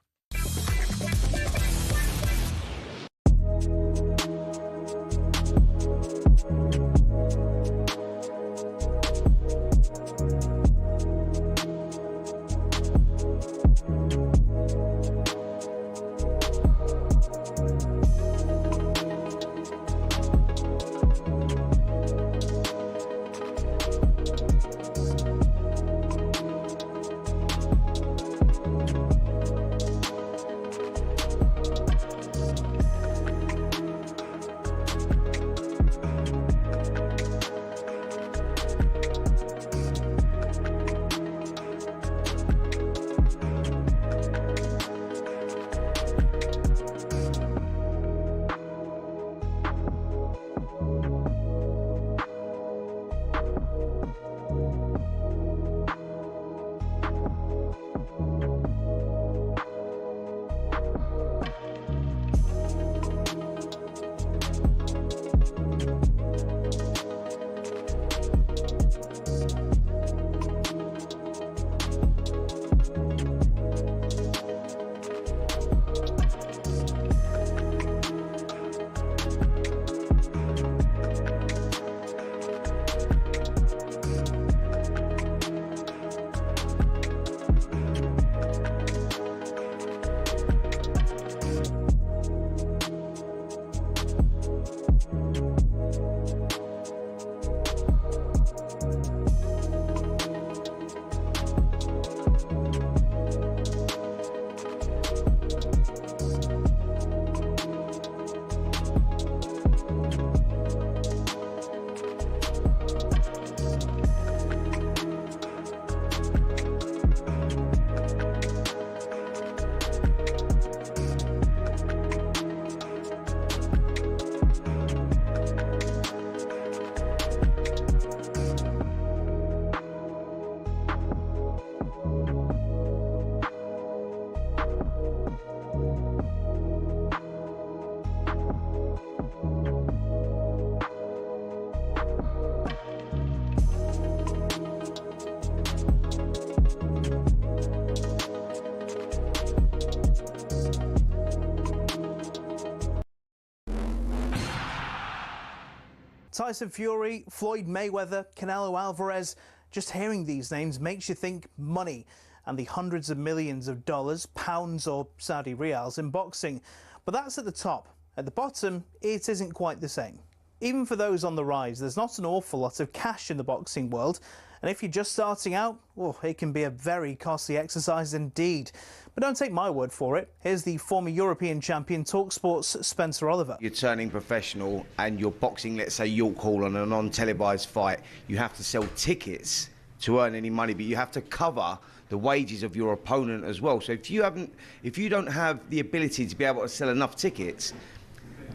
Tyson Fury, Floyd Mayweather, Canelo Alvarez. Just hearing these names makes you think money and the hundreds of millions of dollars, pounds or Saudi riyals in boxing. But that's at the top. At the bottom, it isn't quite the same. Even for those on the rise, there's not an awful lot of cash in the boxing world. And if you're just starting out, well, it can be a very costly exercise indeed. But don't take my word for it. Here's the former European champion, talkSPORT's Spencer Oliver. You're turning professional and you're boxing, let's say, York Hall on a non-televised fight. You have to sell tickets to earn any money, but you have to cover the wages of your opponent as well. So if you don't have the ability to be able to sell enough tickets,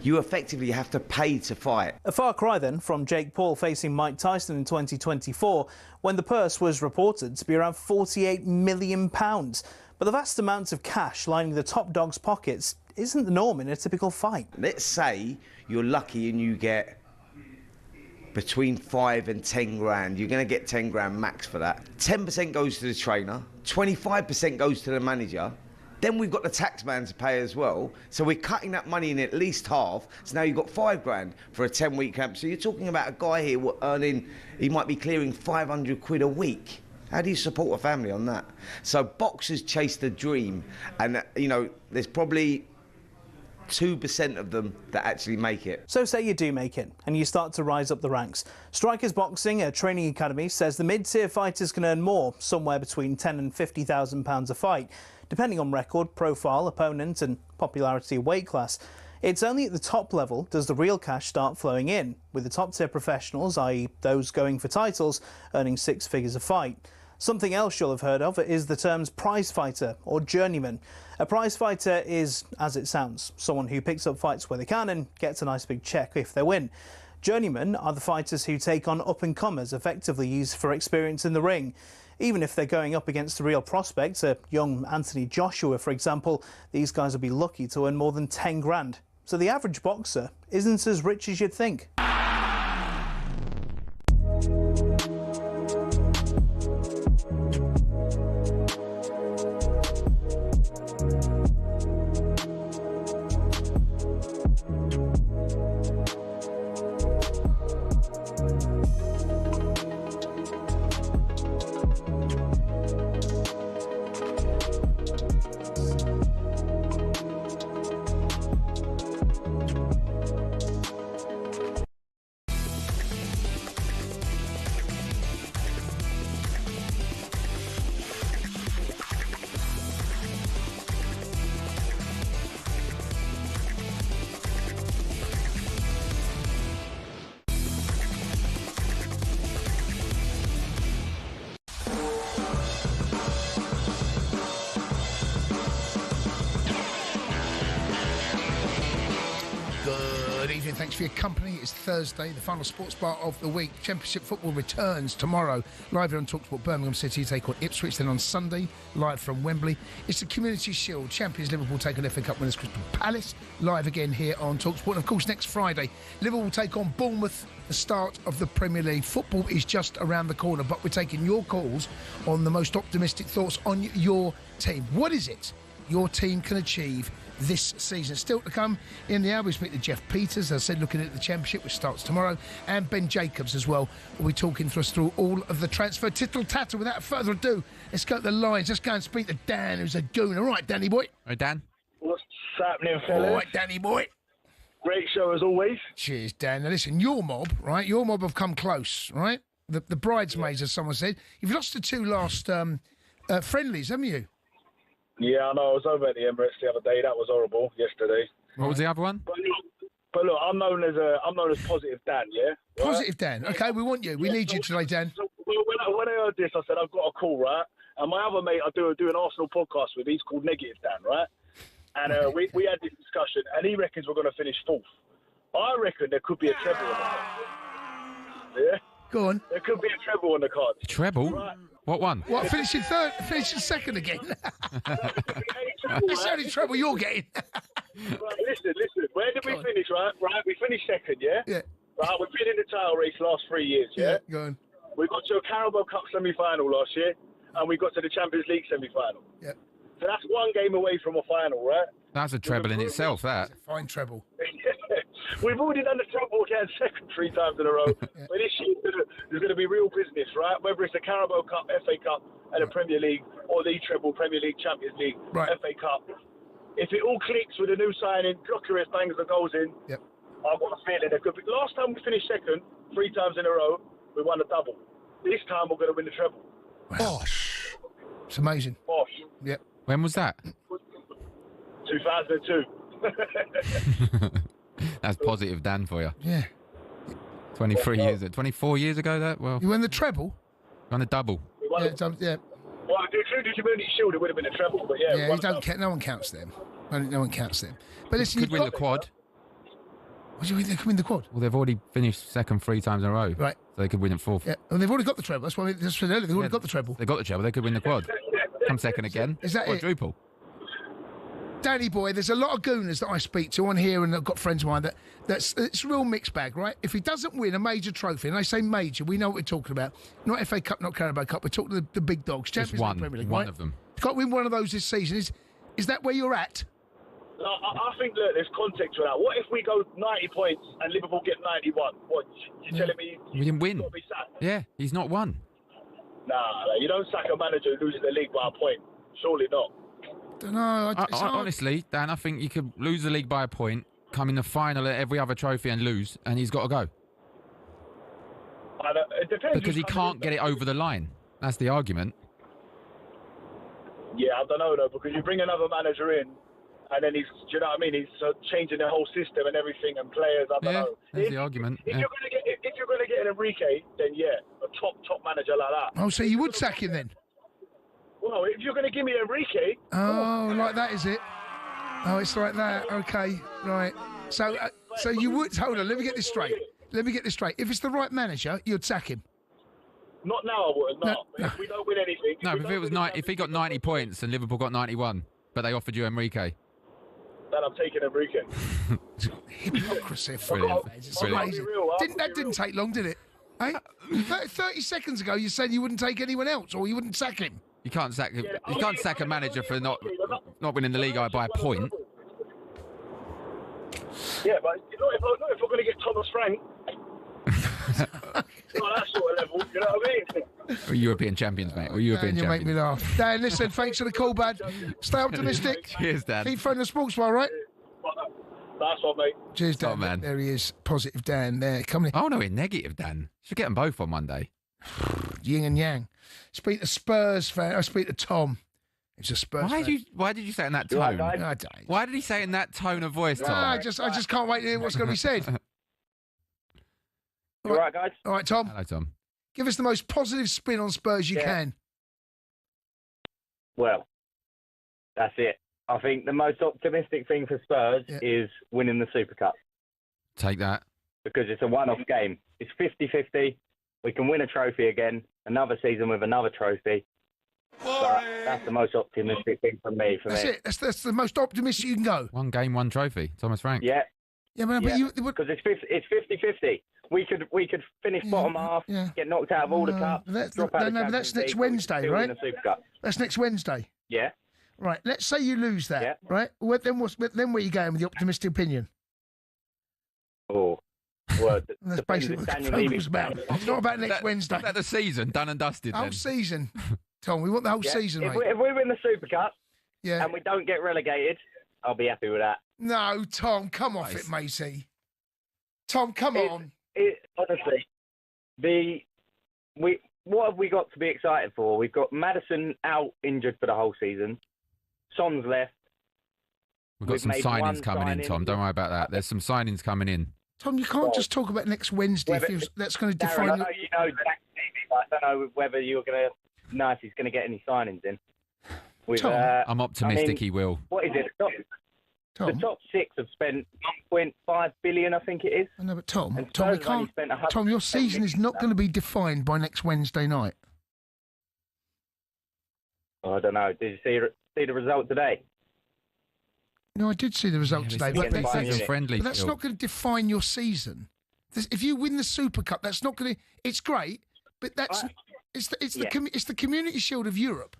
you effectively have to pay to fight. A far cry then from Jake Paul facing Mike Tyson in 2024, when the purse was reported to be around £48 million. But the vast amounts of cash lining the top dog's pockets isn't the norm in a typical fight. Let's say you're lucky and you get between 5 and 10 grand. You're going to get 10 grand max for that. 10% goes to the trainer, 25% goes to the manager. Then we've got the tax man to pay as well. So we're cutting that money in at least half. So now you've got 5 grand for a 10-week camp. So you're talking about a guy here earning, he might be clearing 500 quid a week. How do you support a family on that? So boxers chase the dream. And, you know, there's probably 2% of them that actually make it. So say you do make it and you start to rise up the ranks. Strikers Boxing, a training academy, says the mid-tier fighters can earn more, somewhere between £10,000 and £50,000 a fight, depending on record, profile, opponent and popularity of weight class. It's only at the top level does the real cash start flowing in, with the top-tier professionals, i.e. those going for titles, earning 6 figures a fight. Something else you'll have heard of is the terms prize fighter or journeyman. A prize fighter is, as it sounds, someone who picks up fights where they can and gets a nice big check if they win. Journeymen are the fighters who take on up-and-comers, effectively used for experience in the ring. Even if they're going up against the real prospects, a young Anthony Joshua, for example, these guys will be lucky to earn more than 10 grand. So the average boxer isn't as rich as you'd think. Thanks for your company. It's Thursday, the final sports bar of the week. Championship football returns tomorrow. Live here on talkSPORT. Birmingham City take on Ipswich. Then on Sunday, live from Wembley, it's the Community Shield. Champions Liverpool take on FA Cup winners Crystal Palace. Live again here on talkSPORT. And of course, next Friday, Liverpool take on Bournemouth, the start of the Premier League. Football is just around the corner, but we're taking your calls on the most optimistic thoughts on your team. What is it your team can achieve this season? Still to come in the hour, we speak to Jeff Peters, as I said, looking at the Championship, which starts tomorrow, and Ben Jacobs as well. We'll be talking for us through all of the transfer tittle-tattle. Without further ado, let's go to the lines. Let's go and speak to Dan, who's a goon. All right, Danny boy. Hey, Dan. What's happening, fellas? All right, Danny boy. Great show as always. Cheers, Dan. Now listen, your mob, right? Your mob have come close, right? The bridesmaids, as someone said. You've lost the 2 last friendlies, haven't you? Yeah, I know. I was over at the Emirates the other day. That was horrible yesterday. What was the other one? But look, I'm known as Positive Dan. Yeah. Right? Positive Dan. Okay, we want you. We need you today, Dan. So when I heard this, I said I've got a call, right? And my other mate, I do an Arsenal podcast with. He's called Negative Dan, right? And we had this discussion, and he reckons we're going to finish 4th. I reckon there could be a treble on the card. Yeah. Go on. There could be a treble on the card. A treble? Right. What one? What, finishing third? Finishing second again? That's the only trouble you're getting. Right, listen. Where did we finish, right? Right, we finished second, yeah? Yeah. Right, we've been in the title race last 3 years, yeah? Go on. We got to a Carabao Cup semi-final last year, and we got to the Champions League semi-final. Yeah. So that's 1 game away from a final, right? That's a treble in itself, that. Fine treble. We've already done the treble again second 3 times in a row. Yeah. But this year, there's going to be real business, right? Whether it's the Carabao Cup, FA Cup, and the Premier League, or the treble, Premier League, Champions League, right. FA Cup. If it all clicks with a new signing, Gyökeres bangs the goals in, yep. I've got a feeling there could be. Last time we finished second, 3 times in a row, we won the double. This time we're going to win the treble. Bosh. It's amazing. Bosh. Yep. When was that? 2002. That's Positive Dan for you. Yeah. 24 years ago, that? Well, you won the treble? Won a double. Yeah. Well, including the Community Shield, it would have been a treble, but yeah. Yeah, you don't count, no one counts them. No one counts them. But listen, could win the quad. What do you mean they could win the quad? Well, they've already finished second 3 times in a row. Right. So they could win it 4th. Yeah, and they've already got the treble. That's why they've already got the treble. They got the treble. They could win the quad. Come second again. Is that quadruple? Danny boy, there's a lot of gooners that I speak to on here, and I've got friends of mine that's it's a real mixed bag, right? If he doesn't win a major trophy, and I say major, we know what we're talking about. Not FA Cup, not Carabao Cup. We're talking the big dogs, Just Champions League, Premier League, one right? of them. He's got to win one of those this season. Is that where you're at? No, I think, look, there's context to that. What if we go 90 points and Liverpool get 91? What, you telling me We didn't win. got to be sacked? Yeah, he's not won. Nah, you don't sack a manager losing the league by a point. Surely not. Don't know. Honestly, Dan, I think you could lose the league by a point, come in the final at every other trophy and lose, and he's got to go. It depends. Because he can't get it over the line. That's the argument. Yeah, I don't know, though, because you bring another manager in, and then do you know what I mean? He's changing the whole system and everything, and players. I don't know. That's the argument. If you're gonna get an Enrique, then yeah, a top manager like that. Oh, so you would sack him then? Well, if you're gonna give me Enrique. Oh, like that is it? Oh, it's like that. Okay, right. So you would hold on. Let me get this straight. If it's the right manager, you'd sack him. Not now, I wouldn't. No. If we don't win anything. No, but if he got 90 points and Liverpool got 91, but they offered you Enrique. Then I'm taking Enrique. Hypocrisy. Brilliant. It's amazing. That didn't take long, did it? Hey? 30 seconds ago, you said you wouldn't take anyone else, or you wouldn't sack him. You can't sack. You can't sack a manager for not winning the league by a point. Yeah, but if we're going to get Thomas Frank, not that sort of level, you know what I mean? We're European champions, mate. We're European Dan, you champions. make me laugh. Dan, listen, thanks for the call, bud. Stay optimistic. Cheers, Dan. Keep phoning the sports bar, right? That's one, mate. Cheers, Dan. Oh, man. There he is. Positive Dan there. Coming in. Oh, no, we're negative, Dan. Should get them both on one day. Yin and yang. Speak to Spurs fan. I speak to Tom. He's a Spurs fan. Why did you say it in that tone? Right, Why did he say it in that tone of voice, Tom? I just can't wait to hear what's going to be said. You all right, guys? All right, Tom. Hello, Tom. Give us the most positive spin on Spurs you can. Well, that's it. I think the most optimistic thing for Spurs is winning the Super Cup. Take that. Because it's a one-off game. It's 50-50. We can win a trophy again, another season with another trophy. So that's the most optimistic thing for me. That's it. That's the most optimistic you can go. One game, one trophy. Thomas Frank. Yeah. Yeah, but because it's 50-50. We could finish bottom half, get knocked out of all the cups, drop out of but that's next Wednesday, still right? win the Super Cup. That's next Wednesday. Yeah. Right. Let's say you lose that, right? Then where are you going with the optimistic opinion? Oh. Well, that's basically what the phone was about. It's not about next Wednesday. About the season, done and dusted. Whole season, Tom. We want the whole season, if mate. if we win the Super Cup, and we don't get relegated, I'll be happy with that. No, Tom, come off it, matey. Tom, come on. Honestly, what have we got to be excited for? We've got Maddison out injured for the whole season. Son's left. We've got some signings coming in, Tom. Don't worry about that. There's some signings coming in. Tom, you can't just talk about next Wednesday. That's going to define. Darren, I know you know Jack Stevie, but I don't know whether you're going to know if he's going to get any signings in. Tom, I'm optimistic he will. What is it? The top six have spent 1.5 billion, I think it is. I know, but Tom, we can't. Tom, your season is not going to be defined by next Wednesday night. Oh, I don't know. Did you see the result today? No, I did see the result today. But friendly. But that's not going to define your season. If you win the Super Cup, that's not going to. It's great, but that's it's the Community Shield of Europe.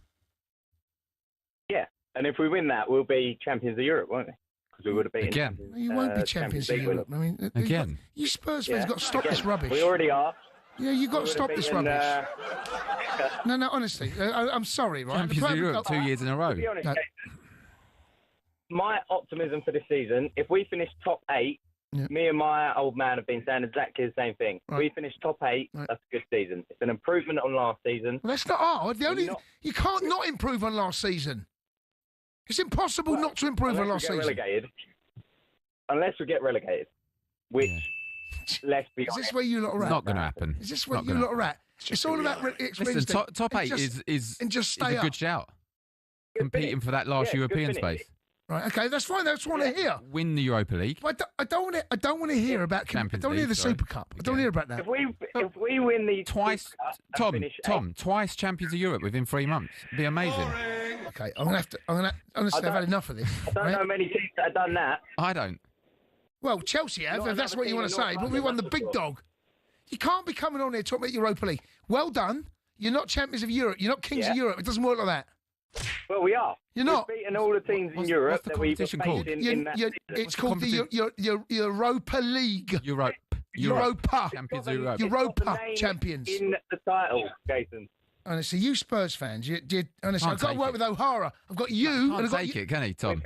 Yeah, and if we win that, we'll be champions of Europe, won't we? Because we would have been again. You won't be champions of Europe. I mean, again. You Spurs fans got to stop this rubbish. We already are. Yeah, you've got to stop this rubbish. No, honestly, I'm sorry, right? Champions of Europe 2 years in a row. To be honest, my optimism for this season, if we finish top 8, me and my old man have been saying exactly the same thing. If we finish top 8, that's a good season. It's an improvement on last season. Well, that's not hard. You can't not improve on last season. It's impossible not to improve on last season. Unless we get relegated, which, let's be honest. Is this where you lot are at? It's not going to happen. Is this where you lot are at? It's all about Listen, top 8 is a good shout. Competing for that last European space. Right, okay, that's fine. That's what I want to hear. Win the Europa League. But I don't want to hear about. Champions I don't want to hear the League, sorry. Super Cup. I don't want to hear about that. If we win the Twice, Super Cup and finish eighth- twice champions of Europe within 3 months. It'd be amazing. Okay, I'm gonna honestly, I've had enough of this. I don't know many teams that have done that. I don't. Well, Chelsea have, if that's what you want to say, but we won the big dog. You can't be coming on here talking about Europa League. Well done. You're not champions of Europe. You're not kings of Europe. It doesn't work like that. Well, we are. You're not. We've beaten all the teams in Europe what's the that we've competition faced called? in that season. It's called the Europa League. Europa. Champions of Europe. Europa champions. In the title, Jason. Honestly, you Spurs fans, honestly, Can't I've got to take work it. with O'Hara. I've got you. and Can't I've got take you. it, can he, Tom?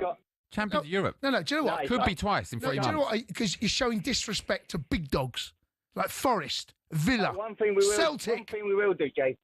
Champions of Europe. No, do you know what? Could be twice in 3 Do months. you know what? Because you're showing disrespect to big dogs like Forest, Villa, One thing we will do, Jason,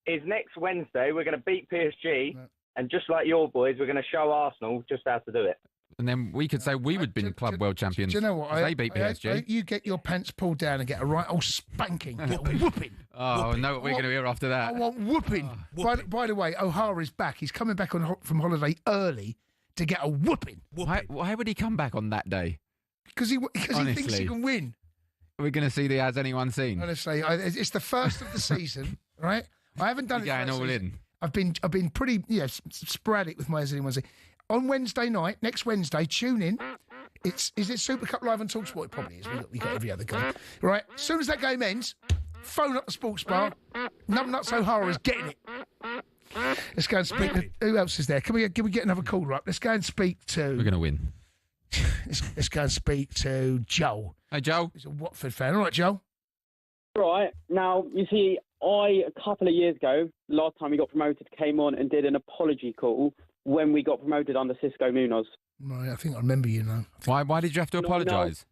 is next Wednesday we're going to beat PSG, and just like your boys, we're going to show Arsenal just how to do it. And then we could say we would be club world champions. Do you know what? They beat PSG. You get your pants pulled down and get a right old spanking. Get a whooping. Oh, I know what we're going to hear after that. I want whooping. By the way, O'Hara's back. He's coming back from holiday early to get a whooping. Why would he come back on that day? Because he thinks he can win. We're going to see the Has Anyone Seen? Honestly, it's the first of the season, right? I haven't done it. Going all in. I've been pretty sporadic with my Has Anyone Seen. On Wednesday night, next Wednesday, tune in. Is it Super Cup live on talkSPORT? It probably is. We got every other game. Right. As soon as that game ends, phone up the sports bar. Numbnuts O'Hara's getting it. Let's go and speak to... Who else is there? Can we get another caller up? Let's go and speak to... We're going to win. Let's go and speak to Joel. Hey, Joel. He's a Watford fan. All right, Joel. Right. Now, you see, a couple of years ago, last time we got promoted, came on and did an apology call when we got promoted under Cisco Munoz. Right, I think I remember you now. Why did you have to apologise?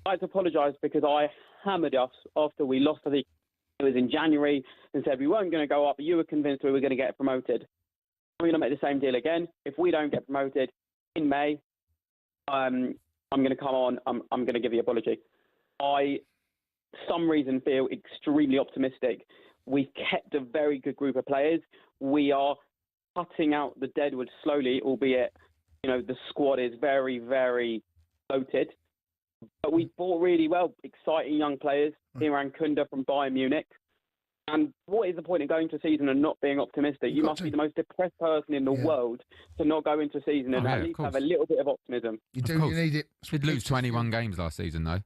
I had to apologise because I hammered us after we lost, I think it was in January, and said we weren't going to go up, but you were convinced we were going to get promoted. We're going to make the same deal again. If we don't get promoted in May, I'm going to come on, I'm going to give you an apology. I, for some reason, feel extremely optimistic. We've kept a very good group of players. We are cutting out the deadwood slowly, albeit, the squad is very, very bloated. But we bought really well, exciting young players. Imran Cundy from Bayern Munich. And what is the point of going to a season and not being optimistic? You must be the most depressed person in the world to not go into a season and at least have a little bit of optimism. You need it. We'd lose 21 games last season, though.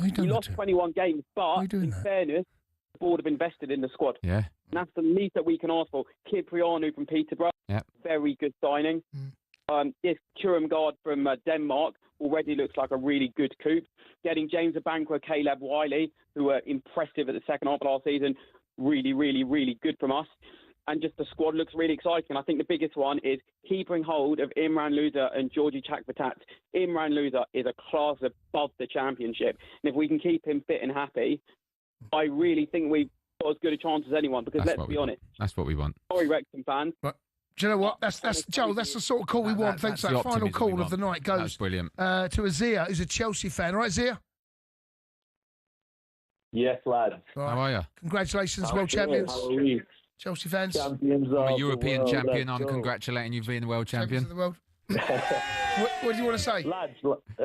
We lost 21 games, but in fairness, the board have invested in the squad. Yeah. And that's the least that we can ask for. Kiprianu from Peterborough, very good signing. This Kurumgaard from Denmark already looks like a really good coup. Getting James Abankwah, Caleb Wiley, who were impressive at the second half of last season, really, really, really good from us. And just the squad looks really exciting. I think the biggest one is keeping hold of Imran Louza and Georgi Chakvatat. Imran Louza is a class above the championship. And if we can keep him fit and happy, I really think we've got as good a chance as anyone, because let's be honest. That's what we want. Sorry, Wrexham fans. But do you know what? That's Joel. That's the sort of call we want. Thanks. That final call of the night goes That's brilliant. To Azia, who's a Chelsea fan. All right, Azia? Yes, lads. Right. How are you? Congratulations, world champions. How are we? Chelsea fans. Champions I'm a of European the world, champion. let's I'm go. congratulating you for being the world champion. Champions of the world. What do you want to say? Lads, I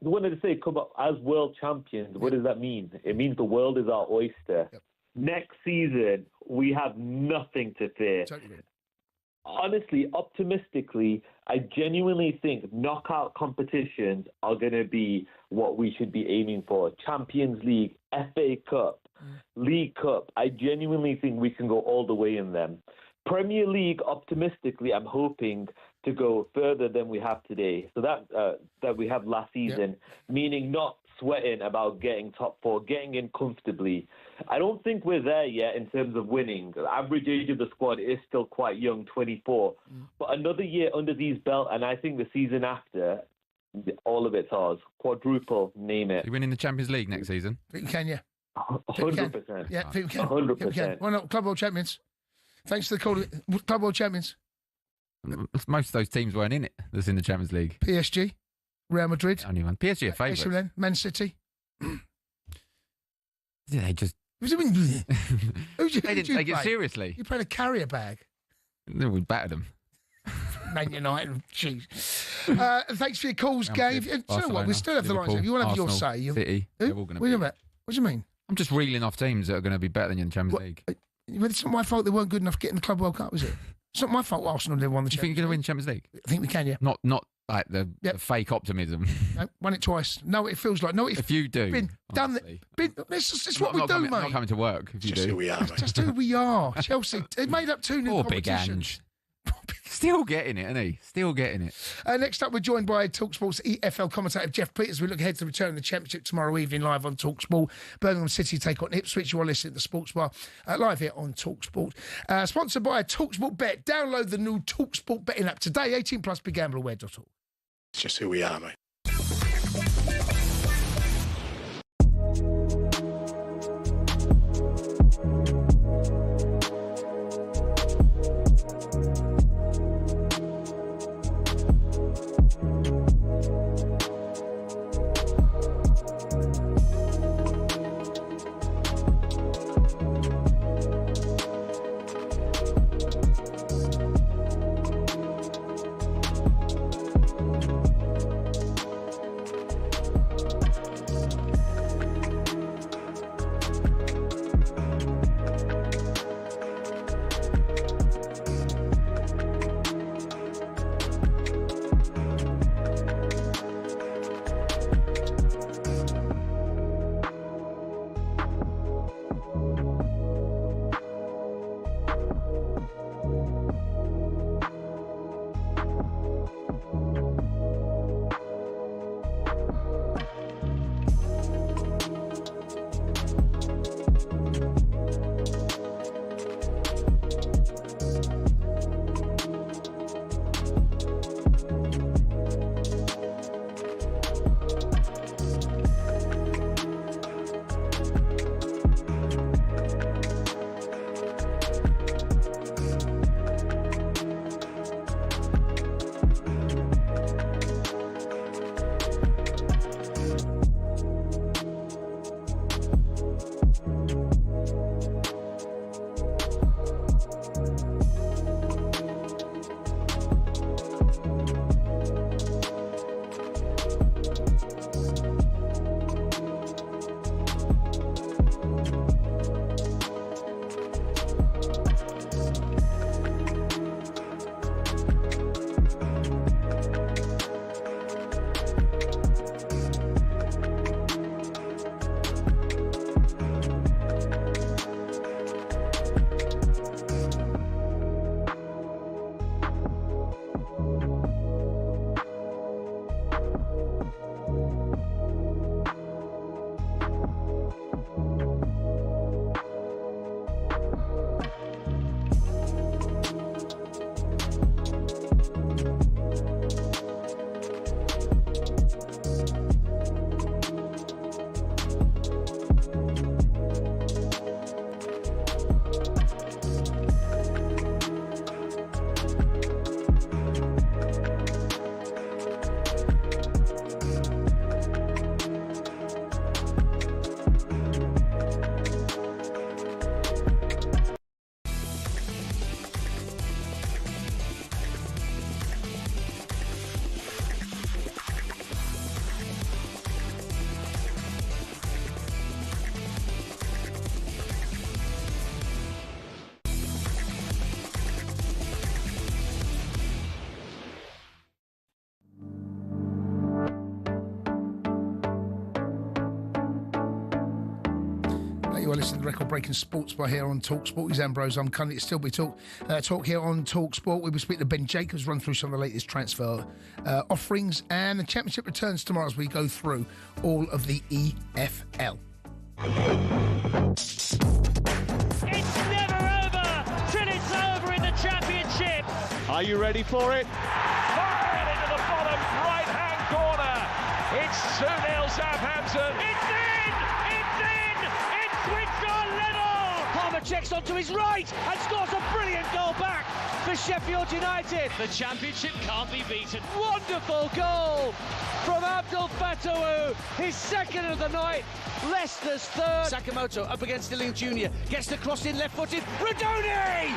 wanted to say, come up, as world champions, what does that mean? It means the world is our oyster. Next season, we have nothing to fear. Honestly, optimistically, I genuinely think knockout competitions are going to be what we should be aiming for. Champions League, FA Cup, League Cup. I genuinely think we can go all the way in them. Premier League, optimistically, I'm hoping to go further than we have today. So that we have last season, meaning not sweating about getting top four, getting in comfortably. I don't think we're there yet in terms of winning. The average age of the squad is still quite young, 24. But another year under these belt, and I think the season after, all of it's ours. Quadruple, name it. You winning the Champions League next season? Think you can, yeah. 100%. Yeah, think we can. 100%. Think we can. Why not? Club World Champions. Thanks for the call. Club World Champions. Most of those teams weren't in it that's in the Champions League. PSG, Real Madrid. Only one. PSG are favourites. AC Milan, Man City. Yeah, they just... They didn't take it play? seriously. You played a carrier bag. No, we battered them. Man United. Jeez. Thanks for your calls, Gabe. You know what? We still have the lines. If you want to have your say. City. They're all going to be. What do you mean? I'm just reeling off teams that are going to be better than you in the Champions League. But it's not my fault they weren't good enough to get in the Club World Cup, is it? It's not my fault Arsenal didn't win the Champions League. You think you're going to win the Champions League? I think we can, yeah. Not like the fake optimism. No, won it twice. No, it feels like. No, if you do. It's what we do, mate. I'm not coming to work if you do. Who we are, it's just who we are. Chelsea. They made up 2 new competitions. Still getting it, isn't he? Still getting it. Next up, we're joined by talkSPORT's EFL commentator Jeff Peters. We look ahead to the return of the Championship tomorrow evening live on talkSPORT. Birmingham City take on Ipswich. You are listening to the Sports Bar live here on talkSPORT. Sponsored by talkSPORT Bet. Download the new talkSPORT betting app today. 18 plus. BeGambleAware.org. It's just who we are, mate. You are listening to the record-breaking Sports Bar here on talkSPORT. He's Ambrose. I'm Cundy. It's still be talk here on talkSPORT. We will speak to Ben Jacobs, run through some of the latest transfer offerings, and the Championship returns tomorrow as we go through all of the EFL. It's never over till it's over in the Championship. Are you ready for it? Fired into the bottom right-hand corner. It's 2-0 Southampton. It's in! It's in! Ipswich are level! Palmer checks onto his right and scores a brilliant goal back for Sheffield United. The Championship can't be beaten. Wonderful goal from Abdul Fattah, his second of the night. Leicester's third. Sakamoto up against Stilling Jr. Gets the cross in left-footed. Radoni!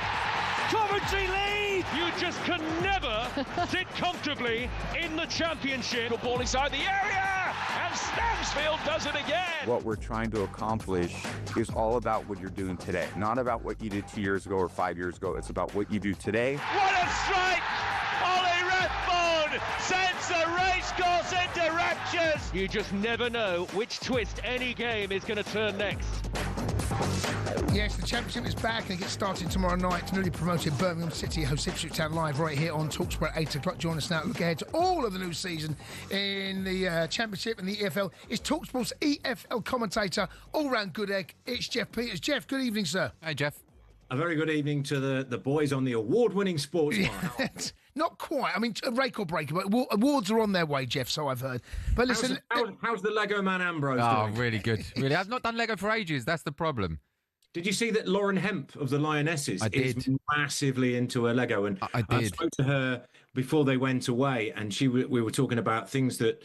Coventry lead! You just can never sit comfortably in the Championship. The ball inside the area, and Stansfield does it again. What we're trying to accomplish is all about what you're doing today, not about what you did 2 years ago or 5 years ago. It's about what you do today. What a strike! Ollie Rathbone sends the racecourse into raptures. You just never know which twist any game is going to turn next. Yes, the Championship is back and it gets started tomorrow night. Newly promoted Birmingham City host Ipswich Town live right here on talkSPORT at 8 o'clock. Join us now. Look ahead to all of the new season in the Championship and the EFL. It's talkSPORT's EFL commentator, all-round good egg. It's Jeff Peters. Jeff, good evening, sir. Hey, Jeff. A very good evening to the boys on the award-winning sports bar. Not quite. I mean, rake or breaker, but awards are on their way, Jeff, so I've heard. But listen... How's the Lego man Ambrose doing? Oh, really good. Really, I've not done Lego for ages. That's the problem. Did you see that Lauren Hemp of the Lionesses is massively into her Lego? And I spoke to her before they went away, and we were talking about things that...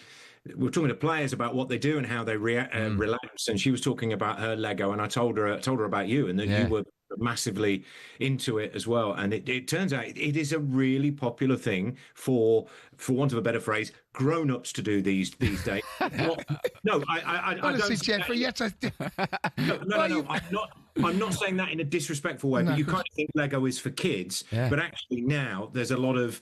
We were talking to players about what they do and how they relapse, and she was talking about her Lego, and I told her about you, and that you were massively into it as well. And it turns out it is a really popular thing for want of a better phrase, grown-ups to do these days. I honestly, don't. Jeffrey, yes, No. I'm not saying that in a disrespectful way, but you kind of think Lego is for kids. Yeah. But actually now there's a lot of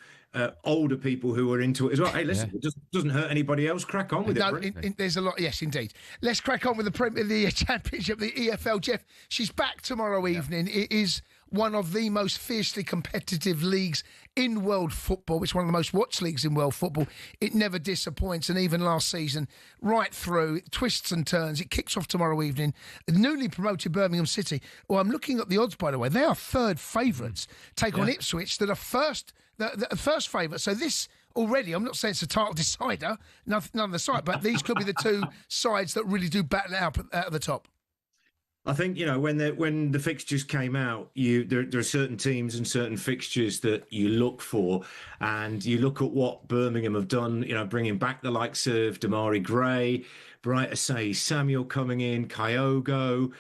older people who are into it as well. Hey, listen, it doesn't hurt anybody else. Crack on with it. There's a lot. Yes, indeed. Let's crack on with the Championship, the EFL. Jeff, she's back tomorrow evening. It is one of the most fiercely competitive leagues in world football. It's one of the most watched leagues in world football. It never disappoints, and even last season, right through, twists and turns. It kicks off tomorrow evening. The newly promoted Birmingham City, well, I'm looking at the odds, by the way. They are third favourites. Take on Ipswich, that are the first favourite. So this already, I'm not saying it's a title decider, none of the side, but these could be the two sides that really do battle it out at the top. I think, when the fixtures came out, there are certain teams and certain fixtures that you look for, and you look at what Birmingham have done, bringing back the likes of Damari Gray, Bright Asay Samuel coming in, Kyogo,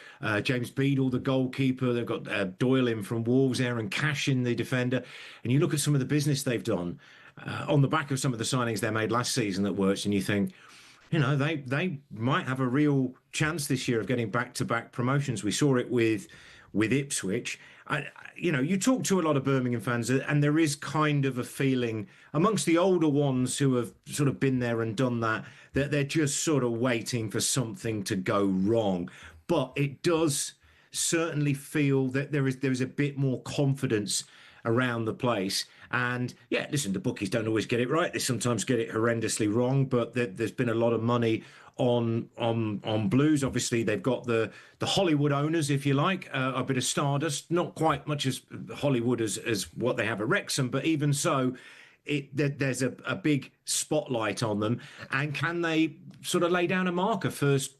James Beadle, the goalkeeper. They've got Doyle in from Wolves, Aaron Cashin, the defender. And you look at some of the business they've done on the back of some of the signings they made last season that worked, and you think, they might have a real chance this year of getting back-to-back promotions. We saw it with Ipswich. You talk to a lot of Birmingham fans, and there is kind of a feeling amongst the older ones who have sort of been there and done that they're just sort of waiting for something to go wrong. But it does certainly feel that there is a bit more confidence around the place. And yeah, listen, the bookies don't always get it right. They sometimes get it horrendously wrong, but there's been a lot of money on Blues. Obviously, they've got the Hollywood owners, if you like, a bit of stardust, not quite much as Hollywood as what they have at Wrexham, but even so, there's a big spotlight on them. And can they sort of lay down a marker first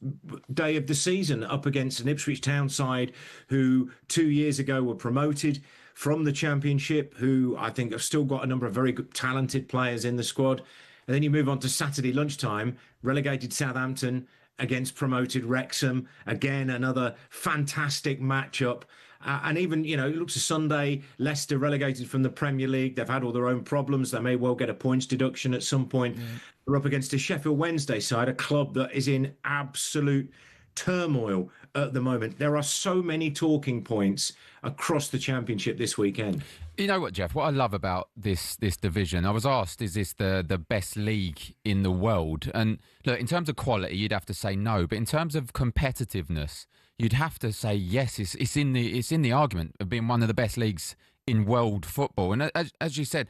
day of the season up against an Ipswich Town side who 2 years ago were promoted from the Championship, who I think have still got a number of very good, talented players in the squad. And then you move on to Saturday lunchtime, relegated Southampton against promoted Wrexham. Again, another fantastic matchup. And even, it looks a Sunday, Leicester relegated from the Premier League. They've had all their own problems. They may well get a points deduction at some point. They're up against a Sheffield Wednesday side, a club that is in absolute turmoil at the moment. There are so many talking points across the Championship this weekend. You know what, Jeff? What I love about this division, I was asked, is this the best league in the world? And look, in terms of quality, you'd have to say no. But in terms of competitiveness, you'd have to say yes. It's in the argument of being one of the best leagues in world football. And as you said,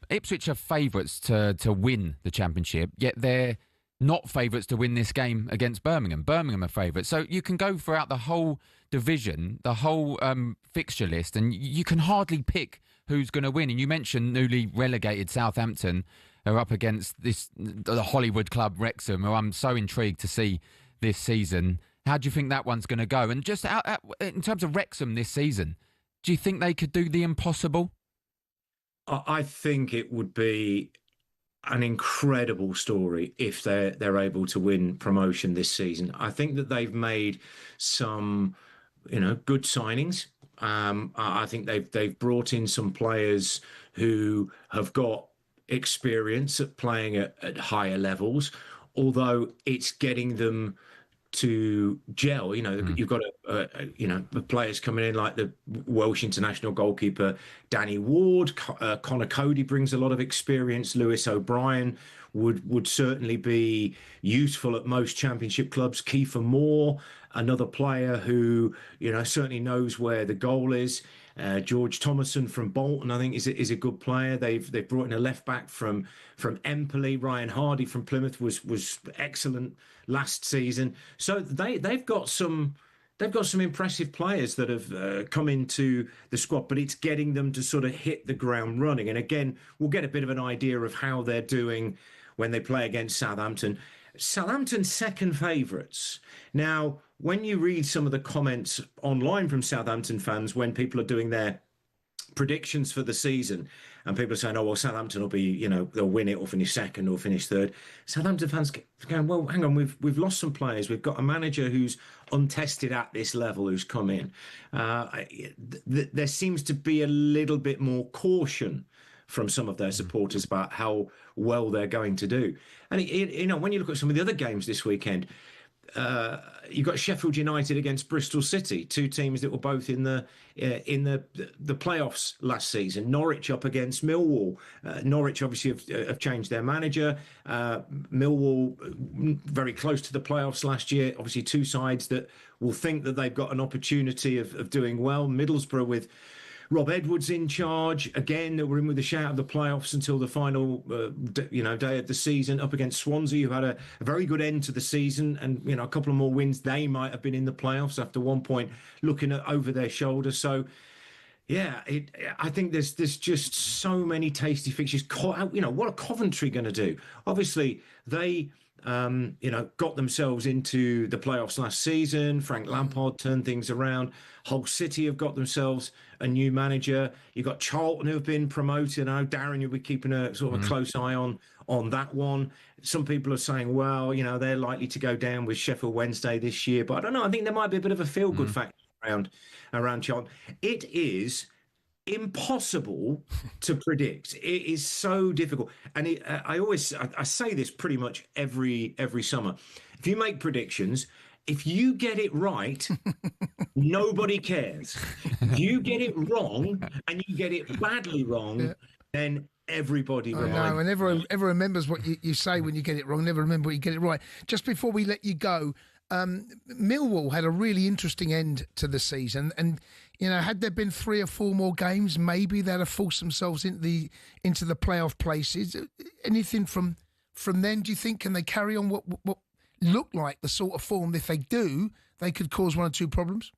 Ipswich are favourites to win the Championship, yet they're not favourites to win this game against Birmingham. Birmingham are favourites. So you can go throughout the whole division, the whole fixture list, and you can hardly pick who's going to win. And you mentioned newly relegated Southampton are up against the Hollywood club Wrexham, who I'm so intrigued to see this season. How do you think that one's going to go? And just in terms of Wrexham this season, do you think they could do the impossible? I think it would be an incredible story if they're able to win promotion this season. I think that they've made some, good signings. I think they've brought in some players who have got experience at playing at higher levels, although it's getting them to gel. You've got the players coming in like the Welsh international goalkeeper Danny Ward. Connor Cody brings a lot of experience. Lewis O'Brien would certainly be useful at most championship clubs. Kiefer Moore, another player who certainly knows where the goal is. George Thomason from Bolton, I think, is a good player. They've brought in a left back from Empoli. Ryan Hardy from Plymouth was excellent last season. So they've got some impressive players that have come into the squad, but it's getting them to sort of hit the ground running. And again, we'll get a bit of an idea of how they're doing when they play against Southampton. Southampton's second favourites. Now, when you read some of the comments online from Southampton fans when people are doing their predictions for the season, and people are saying, "Oh well, Southampton will be, they'll win it or finish second or finish third." Southampton fans going, "Well, hang on, we've lost some players. We've got a manager who's untested at this level who's come in. There seems to be a little bit more caution from some of their supporters about how well they're going to do." And when you look at some of the other games this weekend, you've got Sheffield United against Bristol City, two teams that were both in the playoffs last season. Norwich up against Millwall. Norwich obviously have changed their manager. Millwall very close to the playoffs last year. Obviously, two sides that will think that they've got an opportunity of doing well. Middlesbrough with Rob Edwards in charge again, that were in with a shout of the playoffs until the final, day of the season, up against Swansea, who had a very good end to the season, and a couple of more wins, they might have been in the playoffs after one point looking over their shoulder. So, yeah, I think there's just so many tasty fixtures. What are Coventry going to do? Obviously, they got themselves into the playoffs last season. Frank Lampard turned things around. Hull City have got themselves a new manager. You've got Charlton who have been promoted. I know, Darren, you'll be keeping a sort of a close eye on that one. Some people are saying, well, they're likely to go down with Sheffield Wednesday this year. But I don't know. I think there might be a bit of a feel-good factor around Charlton. It is impossible to predict. It is so difficult, and I say this pretty much every summer. If you make predictions, if you get it right, nobody cares. If you get it wrong and you get it badly wrong, then everybody I know, and everyone remembers what you say when you get it wrong. Never remember when you get it right. Just before we let you go, Millwall had a really interesting end to the season, and had there been 3 or 4 more games, maybe they'd have forced themselves into the playoff places. Anything from then? Do you think, can they carry on what look like the sort of form? If they do, they could cause 1 or 2 problems.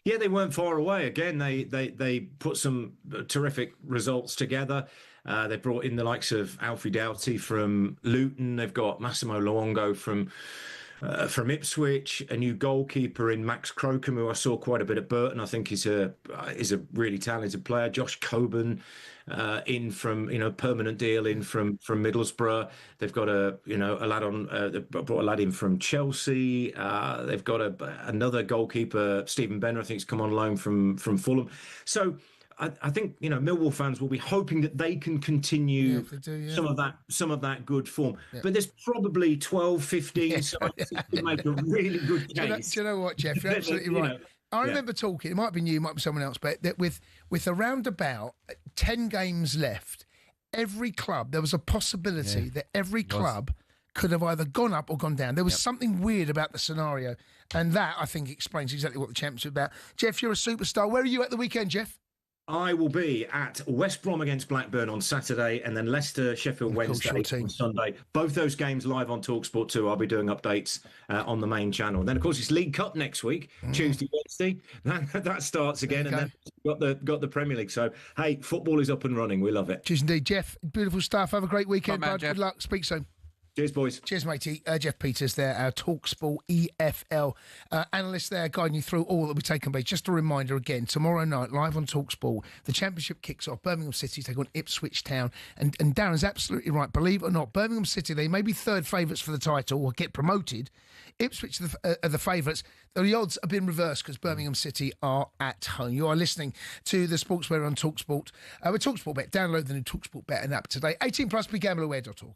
Yeah, they weren't far away. Again, they put some terrific results together. They brought in the likes of Alfie Doughty from Luton. They've got Massimo Luongo from Ipswich, a new goalkeeper in Max Crocombe, who I saw quite a bit at Burton. I think is a really talented player. Josh Coburn in from permanent deal in from Middlesbrough. They've got a lad on. They've brought a lad in from Chelsea. They've got another goalkeeper, Stephen Benner, I think, has come on loan from Fulham. So I think Millwall fans will be hoping that they can continue some of that good form. Yeah. But there's probably 12, 15 sides to make a really good case. Do you know what, Jeff? You're absolutely right. I remember talking. It might have been you, it might be someone else, but that with around about 10 games left, every club, there was a possibility that every club could have either gone up or gone down. There was something weird about the scenario, and that I think explains exactly what the Championship is about. Jeff, you're a superstar. Where are you at the weekend, Jeff? I will be at West Brom against Blackburn on Saturday, and then Leicester, Sheffield Wednesday on Sunday. Both those games live on talkSPORT 2. I'll be doing updates on the main channel. And then, of course, it's League Cup next week, Tuesday, Wednesday. That starts again, and then got the Premier League. So, hey, football is up and running. We love it. Cheers indeed, Jeff. Beautiful stuff. Have a great weekend, bud. Good luck. Speak soon. Cheers, boys. Cheers, matey. Jeff Peters there, our talkSPORT EFL analyst there, guiding you through all that will be taking place. Just a reminder again, tomorrow night, live on talkSPORT, the Championship kicks off. Birmingham City take on Ipswich Town. And Darren's absolutely right. Believe it or not, Birmingham City, they may be third favourites for the title or get promoted. Ipswich are the favourites. The odds have been reversed because Birmingham City are at home. You are listening to the Sportswear on talkSPORT. With talkSPORT Bet, download the new talkSPORT Bet app today. 18 plus, begambleaware.org.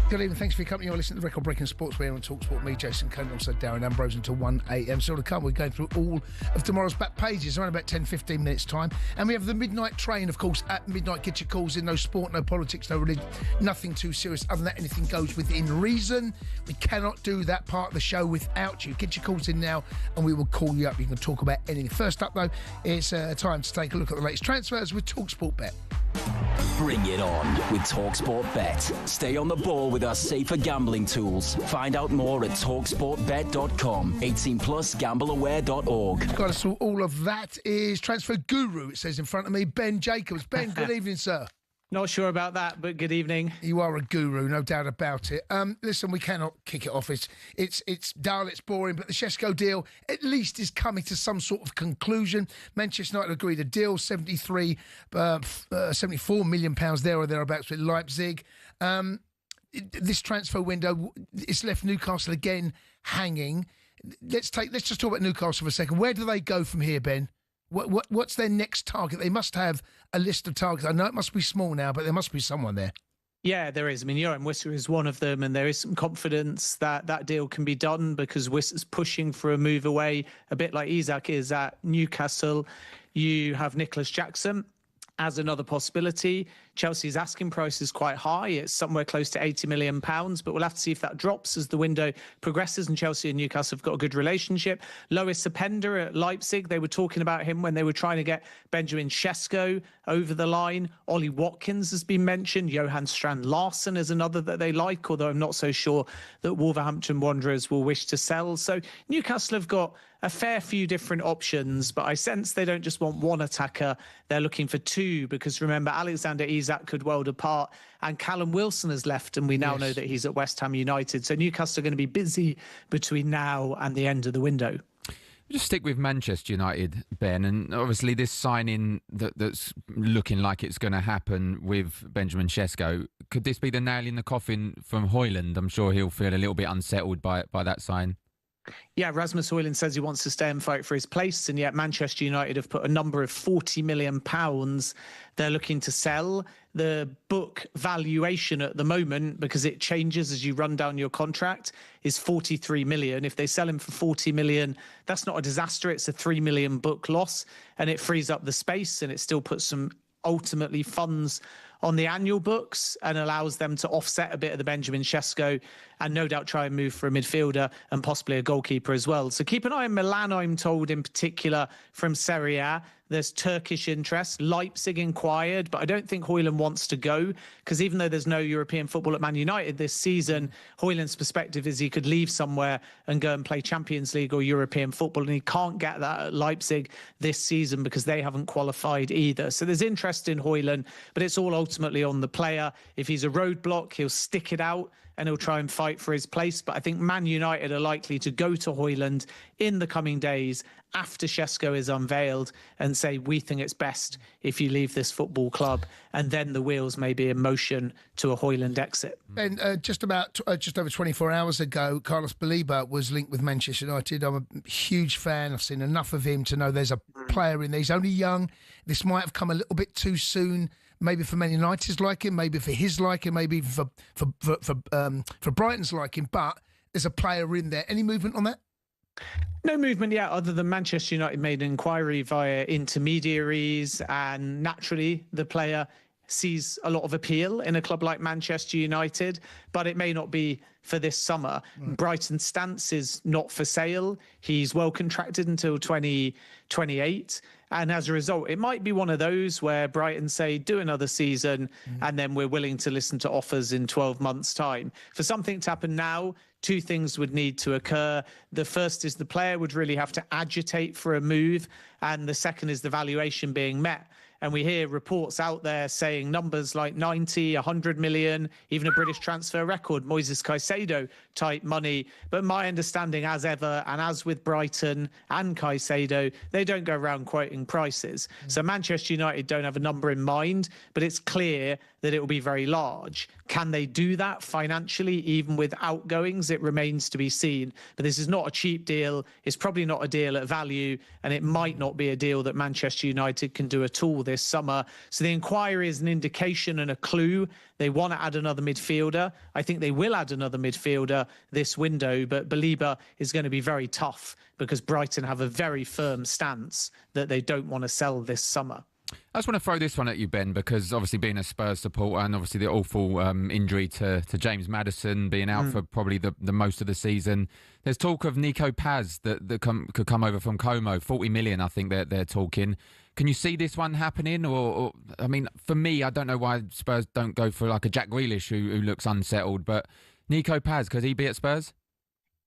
Good evening, thanks for your company. You're listening to the record-breaking Sportswear on talkSPORT. Me, Jason Cundy, also Darren Ambrose until 1 a.m. Still to come, we're going through all of tomorrow's back pages around about 10-15 minutes time. And we have the midnight train, of course, at midnight. Get your calls in. No sport, no politics, no religion, nothing too serious. Other than that, anything goes within reason. We cannot do that part of the show without you. Get your calls in now and we will call you up. You can talk about anything. First up, though, it's time to take a look at the latest transfers with talkSPORT Bet. Bring it on with talkSPORT Bet. Stay on the ball with our safer gambling tools. Find out more at talksportbet.com. 18 plus, gambleaware.org. Got us through all of that is Transfer Guru, it says in front of me, Ben Jacobs. Ben, good evening, sir. Not sure about that, but good evening. You are a guru, no doubt about it. Listen, we cannot kick it off. It's dull, it's boring, but the Šeško deal at least is coming to some sort of conclusion. Manchester United agreed a deal, 74 million pounds there or thereabouts with Leipzig. This transfer window, it's left Newcastle again hanging. Let's just talk about Newcastle for a second. Where do they go from here, Ben? What's their next target? They must have a list of targets. I know it must be small now, but there must be someone there. Yeah, there is. I mean, Johan Wissa is one of them, and there is some confidence that that deal can be done because Wissa's pushing for a move away, a bit like Isak is at Newcastle. You have Nicholas Jackson as another possibility. Chelsea's asking price is quite high. It's somewhere close to £80 million, but we'll have to see if that drops as the window progresses, and Chelsea and Newcastle have got a good relationship. Lois Openda at Leipzig, they were talking about him when they were trying to get Benjamin Šeško over the line. Ollie Watkins has been mentioned. Johan Strand Larsen is another that they like, although I'm not so sure that Wolverhampton Wanderers will wish to sell. So Newcastle have got a fair few different options, but I sense they don't just want one attacker. They're looking for two, because remember, Alexander Isak could well depart, and Callum Wilson has left, and we now know that he's at West Ham United. So Newcastle are going to be busy between now and the end of the window. Just stick with Manchester United, Ben, and obviously this signing that's looking like it's going to happen with Benjamin Šeško. Could this be the nail in the coffin from Højlund? I'm sure he'll feel a little bit unsettled by that sign. Yeah, Rasmus Højlund says he wants to stay and fight for his place, and yet Manchester United have put a number of £40 million they're looking to sell. The book valuation at the moment, because it changes as you run down your contract, is 43 million. If they sell him for 40 million, that's not a disaster. It's a 3 million book loss, and it frees up the space, and it still puts some ultimately funds on the annual books and allows them to offset a bit of the Benjamin Šeško and no doubt try and move for a midfielder and possibly a goalkeeper as well. So keep an eye on Milan, I'm told, in particular from Serie A. There's Turkish interest. Leipzig inquired, but I don't think Højlund wants to go, because even though there's no European football at Man United this season, Højlund's perspective is he could leave somewhere and go and play Champions League or European football, and he can't get that at Leipzig this season because they haven't qualified either. So there's interest in Højlund, but it's all ultimately on the player. If he's a roadblock, he'll stick it out and he'll try and fight for his place. But I think Man United are likely to go to Højlund in the coming days after Šeško is unveiled and say, we think it's best if you leave this football club, and then the wheels may be in motion to a Højlund exit. And just over 24 hours ago, Carlos Baleba was linked with Manchester United. I'm a huge fan. I've seen enough of him to know there's a player in there. He's only young. This might have come a little bit too soon. Maybe for Man United's liking, maybe for his liking, maybe for Brighton's liking. But there's a player in there. Any movement on that? No movement yet, other than Manchester United made an inquiry via intermediaries, and naturally the player sees a lot of appeal in a club like Manchester United, but it may not be for this summer. Brighton's stance is not for sale. He's well contracted until 2028. And as a result, it might be one of those where Brighton say, do another season, and then we're willing to listen to offers in 12 months' time. For something to happen now, two things would need to occur. The first is the player would really have to agitate for a move, and the second is the valuation being met. And we hear reports out there saying numbers like 90, 100 million, even a British transfer record, Moises Caicedo type money. But my understanding, as ever, and as with Brighton and Caicedo, they don't go around quoting prices. So Manchester United don't have a number in mind, but it's clear that it will be very large. Can they do that financially, even with outgoings? It remains to be seen. But this is not a cheap deal. It's probably not a deal at value, and it might not be a deal that Manchester United can do at all this summer. So the inquiry is an indication and a clue. They want to add another midfielder. I think they will add another midfielder this window, but Baleba is going to be very tough because Brighton have a very firm stance that they don't want to sell this summer. I just want to throw this one at you, Ben, because obviously being a Spurs supporter and obviously the awful injury to James Maddison being out for probably the most of the season. There's talk of Nico Paz that could come over from Como, 40 million, I think they're talking. Can you see this one happening? Or I mean, for me, I don't know why Spurs don't go for like a Jack Grealish who looks unsettled, but Nico Paz, could he be at Spurs?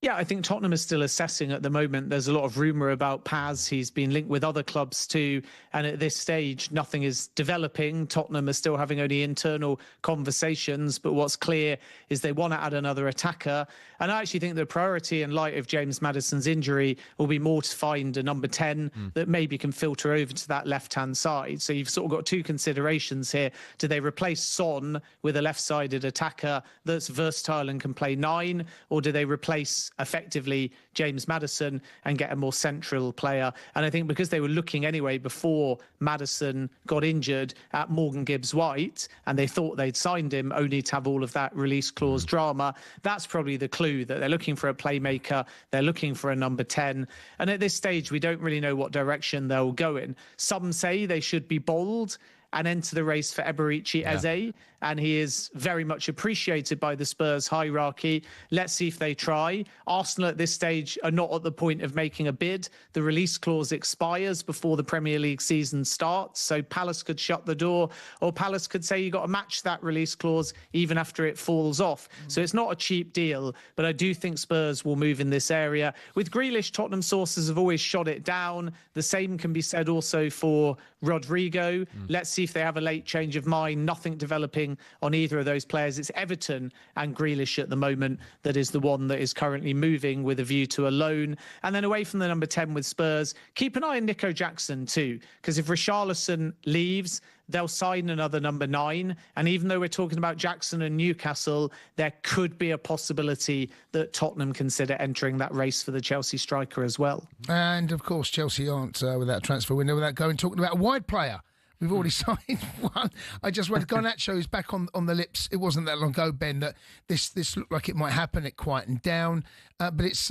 Yeah, I think Tottenham is still assessing at the moment. There's a lot of rumour about Paz. He's been linked with other clubs too. And at this stage, nothing is developing. Tottenham are still having only internal conversations. But what's clear is they want to add another attacker. And I actually think the priority in light of James Maddison's injury will be more to find a number 10 that maybe can filter over to that left-hand side. So you've sort of got two considerations here. Do they replace Son with a left-sided attacker that's versatile and can play 9? Or do they replace effectively James Maddison and get a more central player? And I think because they were looking anyway before Maddison got injured at Morgan Gibbs-White, and they thought they'd signed him only to have all of that release clause drama, that's probably the clue that they're looking for a playmaker, they're looking for a number 10. And at this stage, we don't really know what direction they'll go in. Some say they should be bold and enter the race for Eberici Eze, and he is very much appreciated by the Spurs hierarchy. Let's see if they try. Arsenal at this stage are not at the point of making a bid. The release clause expires before the Premier League season starts, so Palace could shut the door, or Palace could say you've got to match that release clause even after it falls off. So it's not a cheap deal, but I do think Spurs will move in this area. With Grealish, Tottenham sources have always shot it down. The same can be said also for Rodrigo. Let's see if they have a late change of mind. Nothing developing on either of those players. It's Everton and Grealish at the moment that is the one that is currently moving with a view to a loan. And then away from the number 10 with Spurs, keep an eye on Nico Jackson too, because if Richarlison leaves, they'll sign another number 9. And even though we're talking about Jackson and Newcastle, there could be a possibility that Tottenham consider entering that race for the Chelsea striker as well. And of course, Chelsea aren't without transfer window without going talking about a wide player. We've already signed one. I just read Garnacho is back on the lips. It wasn't that long ago, Ben, that this looked like it might happen. It quietened down, but it's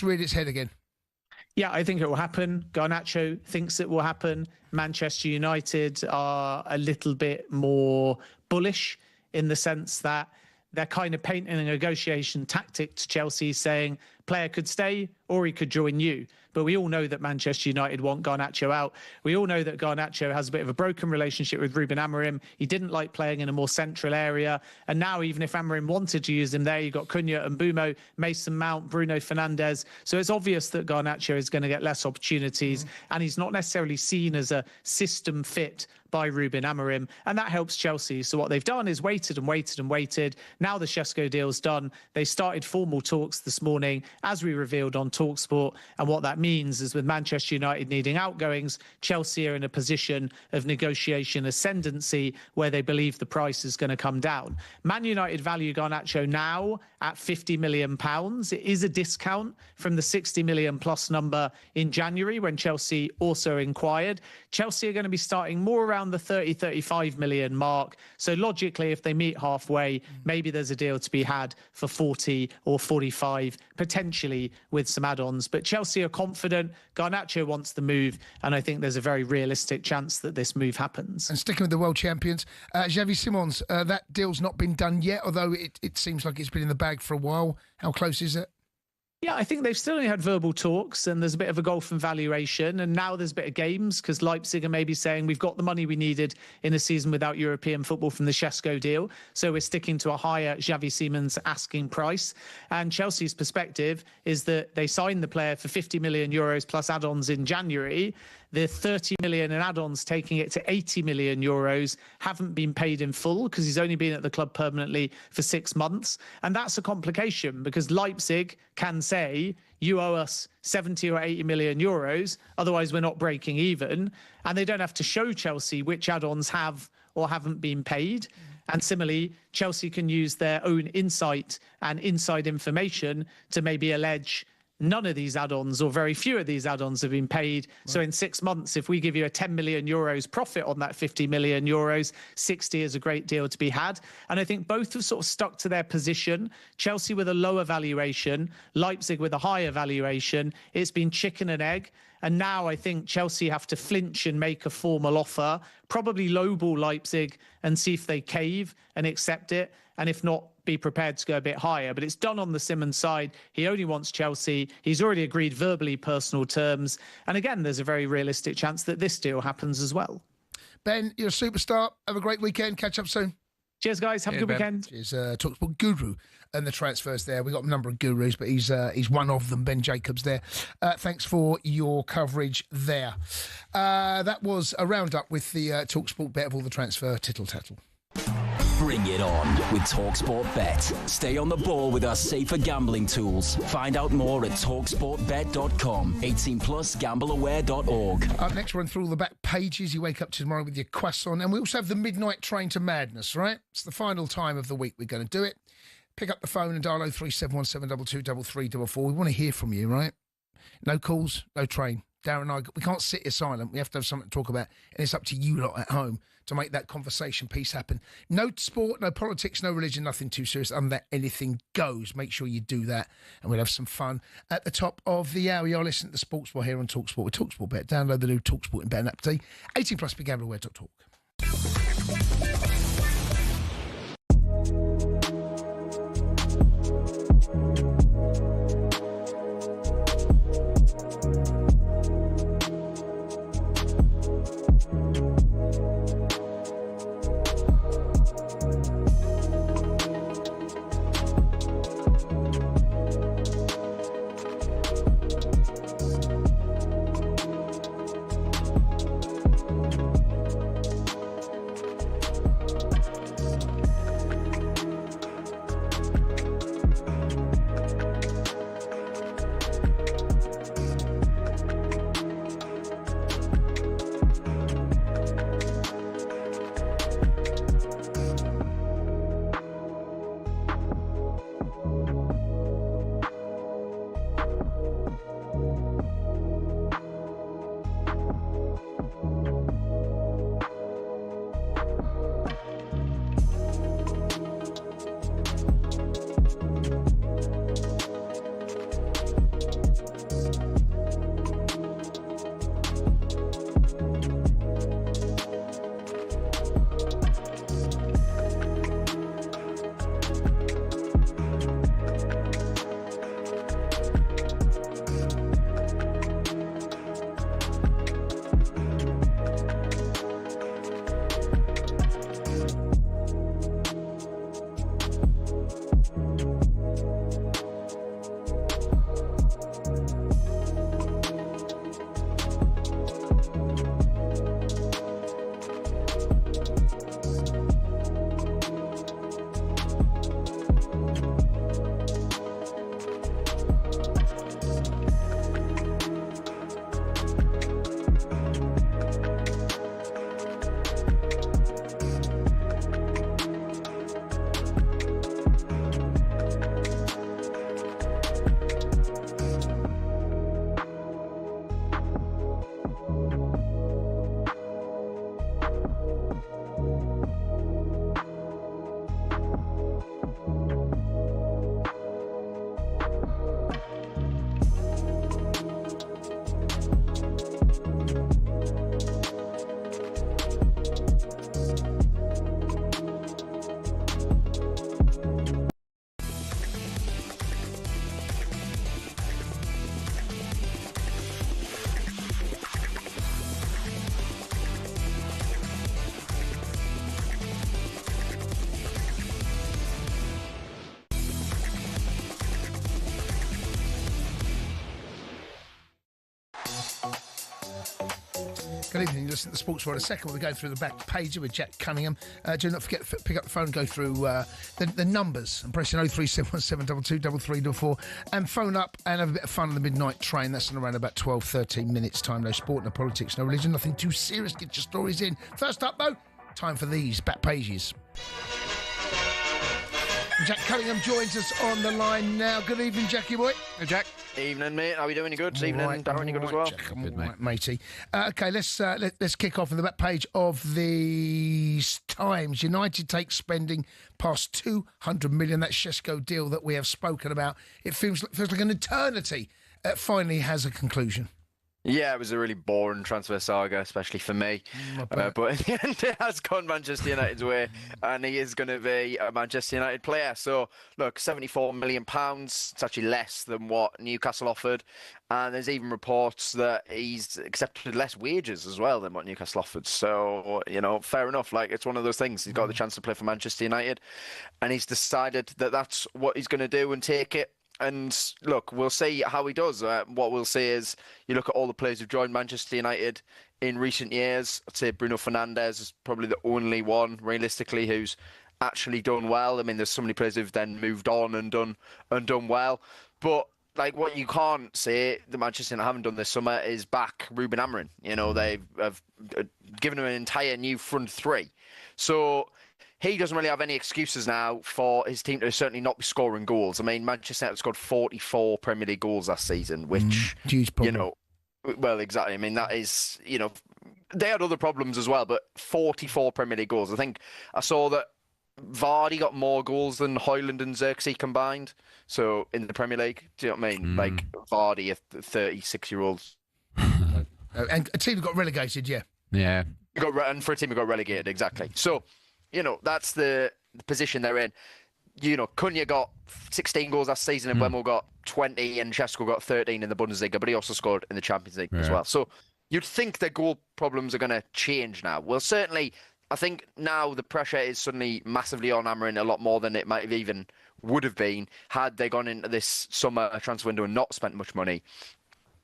reared its head again. Yeah, I think it will happen. Garnacho thinks it will happen. Manchester United are a little bit more bullish in the sense that they're kind of painting a negotiation tactic to Chelsea, saying player could stay or he could join you. But we all know that Manchester United want Garnacho out. We all know that Garnacho has a bit of a broken relationship with Ruben Amorim. He didn't like playing in a more central area. And now, even if Amorim wanted to use him there, you've got Cunha and Mbumo, Mason Mount, Bruno Fernandes. So it's obvious that Garnacho is going to get less opportunities. And he's not necessarily seen as a system fit by Ruben Amorim, and that helps Chelsea. So what they've done is waited and waited and waited. Now the Šeško deal's done. They started formal talks this morning, as we revealed on talkSPORT, and what that means is with Manchester United needing outgoings, Chelsea are in a position of negotiation ascendancy where they believe the price is going to come down. Man United value Garnacho now at £50 million. It is a discount from the 60 million plus number in January when Chelsea also inquired. Chelsea are going to be starting more around the 30-35 million mark. So logically, if they meet halfway, maybe there's a deal to be had for 40 or 45, potentially with some add-ons. But Chelsea are confident. Garnacho wants the move, and I think there's a very realistic chance that this move happens. And sticking with the world champions, Xavi Simons, that deal's not been done yet, although it seems like it's been in the bag for a while. How close is it? Yeah, I think they've still only had verbal talks, and there's a bit of a golf and valuation, and now there's a bit of games because Leipzig are maybe saying we've got the money we needed in a season without European football from the Šeško deal, so we're sticking to a higher Xavi Simons asking price. And Chelsea's perspective is that they signed the player for €50 million plus add-ons in January. The 30 million in add-ons taking it to €80 million haven't been paid in full because he's only been at the club permanently for 6 months. And that's a complication because Leipzig can say, you owe us 70 or 80 million euros, otherwise we're not breaking even. And they don't have to show Chelsea which add-ons have or haven't been paid. And similarly, Chelsea can use their own insight and inside information to maybe allege none of these add-ons or very few of these add-ons have been paid. Right. So in 6 months, if we give you a 10 million euros profit on that 50 million euros, 60 is a great deal to be had. And I think both have sort of stuck to their position. Chelsea with a lower valuation, Leipzig with a higher valuation. It's been chicken and egg. And now I think Chelsea have to flinch and make a formal offer, probably lowball Leipzig and see if they cave and accept it. And if not, be prepared to go a bit higher. But it's done on the Simons side. He only wants Chelsea. He's already agreed verbally personal terms. And again, there's a very realistic chance that this deal happens as well. Ben, you're a superstar. Have a great weekend. Catch up soon. Cheers, guys. Have a good weekend. Cheers, talkSPORT guru and the transfers there. We've got a number of gurus, but he's one of them, Ben Jacobs there. Thanks for your coverage there. That was a roundup with the talkSPORT bet of all the transfer tittle-tattle. Bring it on with talkSPORT Bet. Stay on the ball with our safer gambling tools. Find out more at talksportbet.com. 18 plus gambleaware.org. Up next, run through all the back pages. You wake up tomorrow with your croissant. And we also have the midnight train to madness, right? It's the final time of the week we're going to do it. Pick up the phone and dial 03717223344. We want to hear from you, right? No calls, no train. Darren and I, we can't sit here silent. We have to have something to talk about. And it's up to you lot at home to make that conversation piece happen. No sport, no politics, no religion, nothing too serious. That anything goes. Make sure you do that. And we'll have some fun at the top of the hour. You're listening to the Sports Bar here on talkSPORT with talkSPORT Bet. Download the new talkSPORT and Bet app today. 18 plus begambleaware.org. Good evening. You listen to the Sports World. A second, we'll go through the back page with Jack Cunningham. Do not forget to pick up the phone, go through the numbers and press 03717223344 and phone up and have a bit of fun on the midnight train. That's in around about 12, 13 minutes time. No sport, no politics, no religion, nothing too serious. Get your stories in. First up, though, time for these back pages. Jack Cunningham joins us on the line now. Good evening, Jackie boy. Hey, Jack. Evening, mate. How are you doing? You good? Evening, Darren. You good as well? Jack, good, mate. Matey. Okay, let's kick off on the back page of the Times. United takes spending past 200 million. That Shesko deal that we have spoken about. It feels like an eternity. It finally has a conclusion. Yeah, it was a really boring transfer saga, especially for me. But in the end, it has gone Manchester United's way, and he is going to be a Manchester United player. So, look, £74 million. It's actually less than what Newcastle offered. And there's even reports that he's accepted less wages as well than what Newcastle offered. So, fair enough. Like, it's one of those things. He's got the chance to play for Manchester United, and he's decided that that's what he's going to do and take it. And look, we'll see how he does. What we'll see is you look at all the players who've joined Manchester United in recent years. I'd say Bruno Fernandes is probably the only one, realistically, who's actually done well. I mean, there's so many players who've then moved on and done well. But like, what you can't say the Manchester United haven't done this summer is back Ruben Amorim. They have given him an entire new front three. So he doesn't really have any excuses now for his team to certainly not be scoring goals. I mean, Manchester United scored 44 Premier League goals last season, which, huge problem. Well, exactly. I mean, that is, they had other problems as well, but 44 Premier League goals. I think I saw that Vardy got more goals than Højlund and Xerxes combined. So in the Premier League, do you know what I mean? Like Vardy, a 36-year-old. And a team that got relegated, yeah. Yeah. And for a team who got relegated, exactly. So, that's the position they're in. Cundy got 16 goals last season, and Wemo got 20, and Šeško got 13 in the Bundesliga, but he also scored in the Champions League as well. So you'd think their goal problems are going to change now. Well, certainly, I think now the pressure is suddenly massively on Amorim, a lot more than it might have even would have been had they gone into this summer transfer window and not spent much money.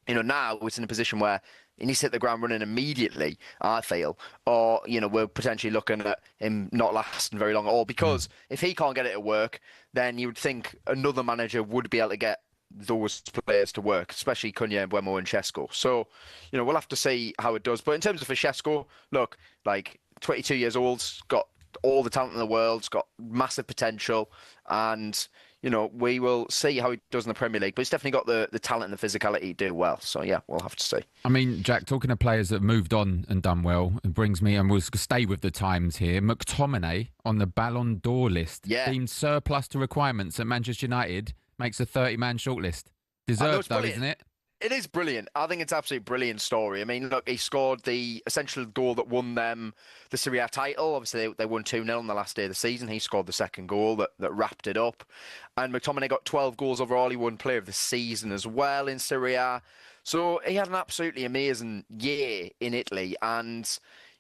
Now it's in a position where he needs to hit the ground running immediately, I feel. Or, we're potentially looking at him not lasting very long at all. Because if he can't get it to work, then you would think another manager would be able to get those players to work, especially Cundy and Wemo and Šeško. So, we'll have to see how it does. But in terms of Šeško, look, 22 years old, got all the talent in the world, got massive potential, and we will see how he does in the Premier League. But he's definitely got the talent and the physicality to do well. So, yeah, we'll have to see. I mean, Jack, talking of players that have moved on and done well, it brings me, and we'll stay with the times here, McTominay on the Ballon d'Or list. Yeah. Deemed surplus to requirements at Manchester United, makes a 30-man shortlist. Deserved, though, isn't it? It is brilliant. I think it's absolutely brilliant story. I mean, look, he scored the essential goal that won them the Serie A title. Obviously, they won 2-0 on the last day of the season. He scored the second goal that wrapped it up. And McTominay got 12 goals overall. He won Player of the Season as well in Serie A. So he had an absolutely amazing year in Italy. And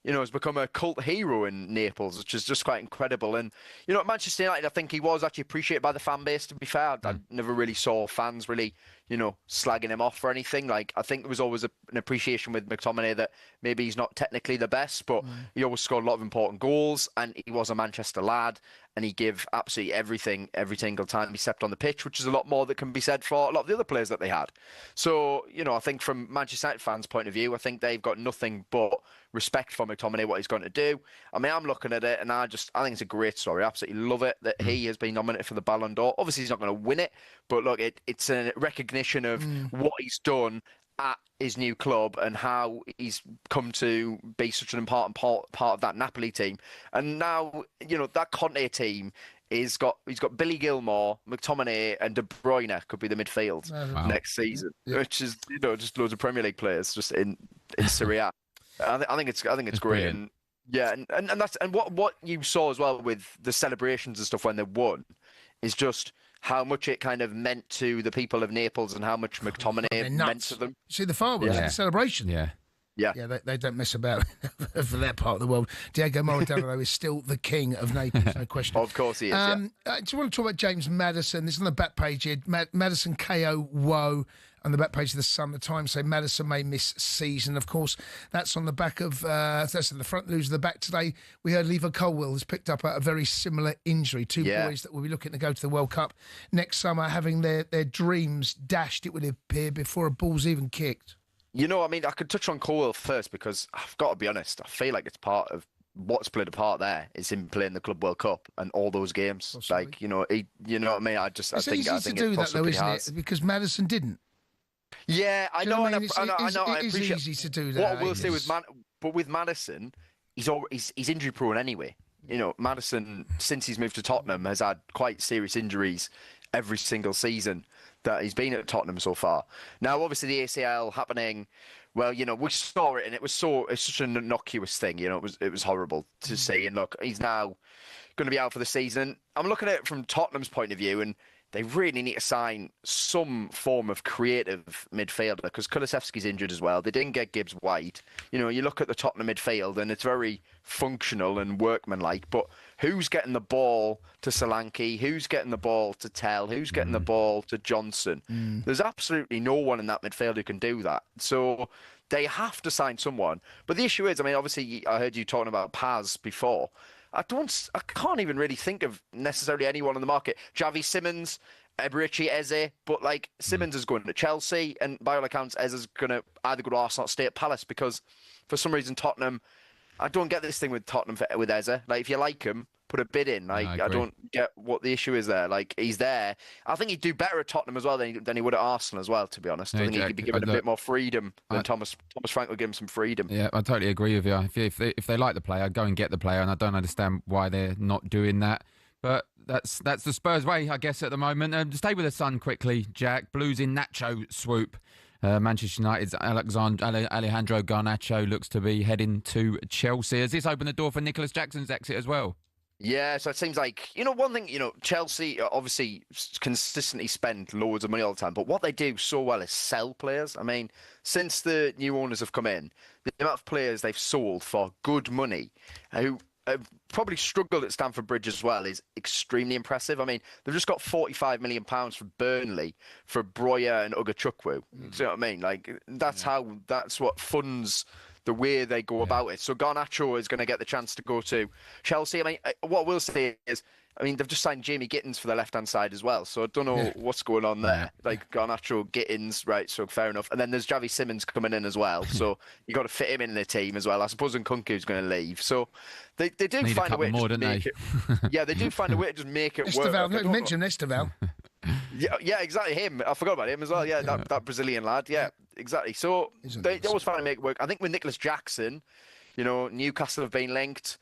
has become a cult hero in Naples, which is just quite incredible. And, at Manchester United, I think he was actually appreciated by the fan base, to be fair. I never really saw fans really, slagging him off or anything. I think there was always an appreciation with McTominay that maybe he's not technically the best, but he always scored a lot of important goals, and he was a Manchester lad, and he gave absolutely everything every single time he stepped on the pitch, which is a lot more that can be said for a lot of the other players that they had. So, I think from Manchester United fans' point of view, I think they've got nothing but respect for McTominay, what he's going to do. I mean, I'm looking at it, and I think it's a great story. I absolutely love it that he has been nominated for the Ballon d'Or. Obviously, he's not going to win it, but look, it's a recognition of what he's done at his new club and how he's come to be such an important part of that Napoli team. And now, that Conte team he's got Billy Gilmore, McTominay, and De Bruyne could be the midfield next season, which is just loads of Premier League players just in Serie A. I think it's great. And yeah, and that's what you saw as well with the celebrations and stuff when they won is just how much it kind of meant to the people of Naples and how much McTominay meant to them. See the fireworks, the celebration. Yeah, they don't mess about for that part of the world. Diego Maradona, though, is still the king of Naples, no question. Of course he is, I just want to talk about James Maddison. This is on the back page here. Maddison KO woe. On the back page of the Sun, the Times say Maddison may miss season. Of course, that's on the back of that's in the front news of the back today. We heard Lever Colwill has picked up a very similar injury. Two boys that will be looking to go to the World Cup next summer, having their dreams dashed, it would appear, before a ball's even kicked. I mean, I could touch on Colwill first because I've got to be honest, I feel like it's part of what's played a part there is him playing the Club World Cup and all those games. Possibly. Like, you know what I mean? I think to do that, though, isn't it? Because Maddison didn't. Yeah, I know. I appreciate. It's easy to do that. What I will say with Maddison, he's injury prone anyway. Maddison, since he's moved to Tottenham, has had quite serious injuries every single season that he's been at Tottenham so far. Now, obviously, the ACL happening Well, we saw it, and it's such an innocuous thing. It was horrible to see. And look, he's now going to be out for the season. I'm looking at it from Tottenham's point of view, and they really need to sign some form of creative midfielder because Kulusevski's injured as well. They didn't get Gibbs White. You look at the Tottenham midfield and it's very functional and workmanlike, but who's getting the ball to Solanke? Who's getting the ball to Tell? Who's getting the ball to Johnson? There's absolutely no one in that midfield who can do that. So they have to sign someone. But the issue is, obviously I heard you talking about Paz before. I can't even really think of necessarily anyone on the market. Javi Simmons, Eberechi, Eze, but Simmons is going to Chelsea, and by all accounts, Eze's going to either go to Arsenal or stay at Palace because for some reason Tottenham, I don't get this thing with Tottenham with Eze. If you like him, put a bid in. I don't get what the issue is there. He's there. I think he'd do better at Tottenham as well than he would at Arsenal as well, to be honest. I think he could be given a bit more freedom than Thomas Frank would give him some freedom. Yeah, I totally agree with you. If they like the player, go and get the player, and I don't understand why they're not doing that. But that's the Spurs way, I guess, at the moment. Stay with the Sun quickly, Jack. Blues in Nacho swoop. Manchester United's Alejandro Garnacho looks to be heading to Chelsea. Has this opened the door for Nicholas Jackson's exit as well? Yeah, so it seems like, one thing, Chelsea obviously consistently spend loads of money all the time, but what they do so well is sell players. Since the new owners have come in, the amount of players they've sold for good money who probably struggled at Stamford Bridge as well is extremely impressive. They've just got £45 million for Burnley for Broya and Ugachukwu. Do you know what I mean? That's what funds the way they go about it. So Garnacho is going to get the chance to go to Chelsea. What we'll say is, they've just signed Jamie Gittins for the left-hand side as well. So I don't know what's going on there. Garnacho, Gittins, right, so fair enough. And then there's Javi Simmons coming in as well. So you got to fit him in the team as well. I suppose Nkunku's going to leave. So they do find a way to make it. Yeah, they do find a way to just make it work. Esteval, mention Esteval. Yeah, exactly, him. I forgot about him as well. Yeah, that Brazilian lad. Yeah, exactly. So they always find a make it work. I think with Nicholas Jackson, Newcastle have been linked.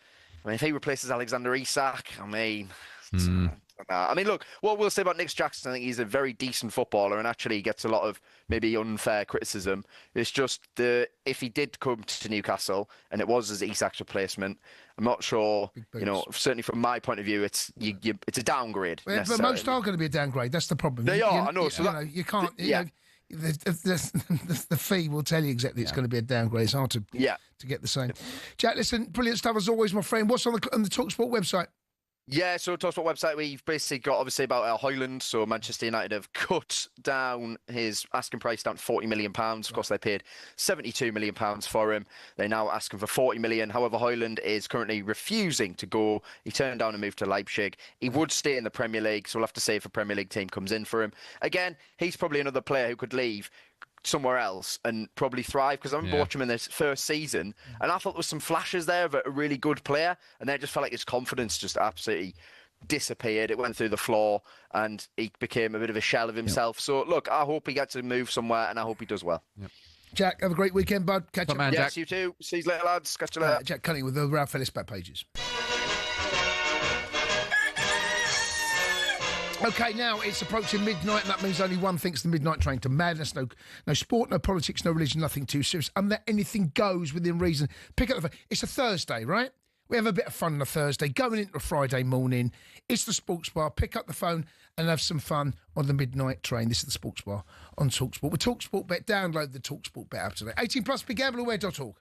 If he replaces Alexander Isak, look, what we'll say about Nick Jackson, I think he's a very decent footballer and actually gets a lot of maybe unfair criticism. It's just if he did come to Newcastle and it was as Isak's replacement, I'm not sure, certainly from my point of view, it's a downgrade. But most are going to be a downgrade. That's the problem. They are, I know. You can't, the fee will tell you exactly it's going to be a downgrade. It's hard to get the same. Jack, listen, brilliant stuff as always, my friend. What's on the talkSPORT website? Yeah, so talkSPORT website, we've basically got obviously about Højlund. So Manchester United have cut down his asking price down to £40 million. Of course, they paid £72 million for him. They're now asking for £40 million. However, Højlund is currently refusing to go. He turned down a move to Leipzig. He would stay in the Premier League, so we'll have to see if a Premier League team comes in for him. Again, he's probably another player who could leave somewhere else and probably thrive, because I remember watching him in this first season and I thought there was some flashes there of a really good player, and then it just felt like his confidence just absolutely disappeared. It went through the floor and he became a bit of a shell of himself. So look, I hope he gets to move somewhere and I hope he does well. Jack, have a great weekend, bud. Catch you. Yes, Jack. You too. See you later, lads. Catch you later. Jack Cundy with the Ralph Ellis back pages. Okay, now it's approaching midnight, and that means only one thing's the midnight train to madness. No sport, no politics, no religion, nothing too serious. And that anything goes within reason. Pick up the phone. It's a Thursday, right? We have a bit of fun on a Thursday, going into a Friday morning. It's the Sports Bar. Pick up the phone and have some fun on the midnight train. This is the Sports Bar on talkSPORT. With talkSPORT Bet, download the talkSPORT Bet app today. 18 plus, begambleaware.org.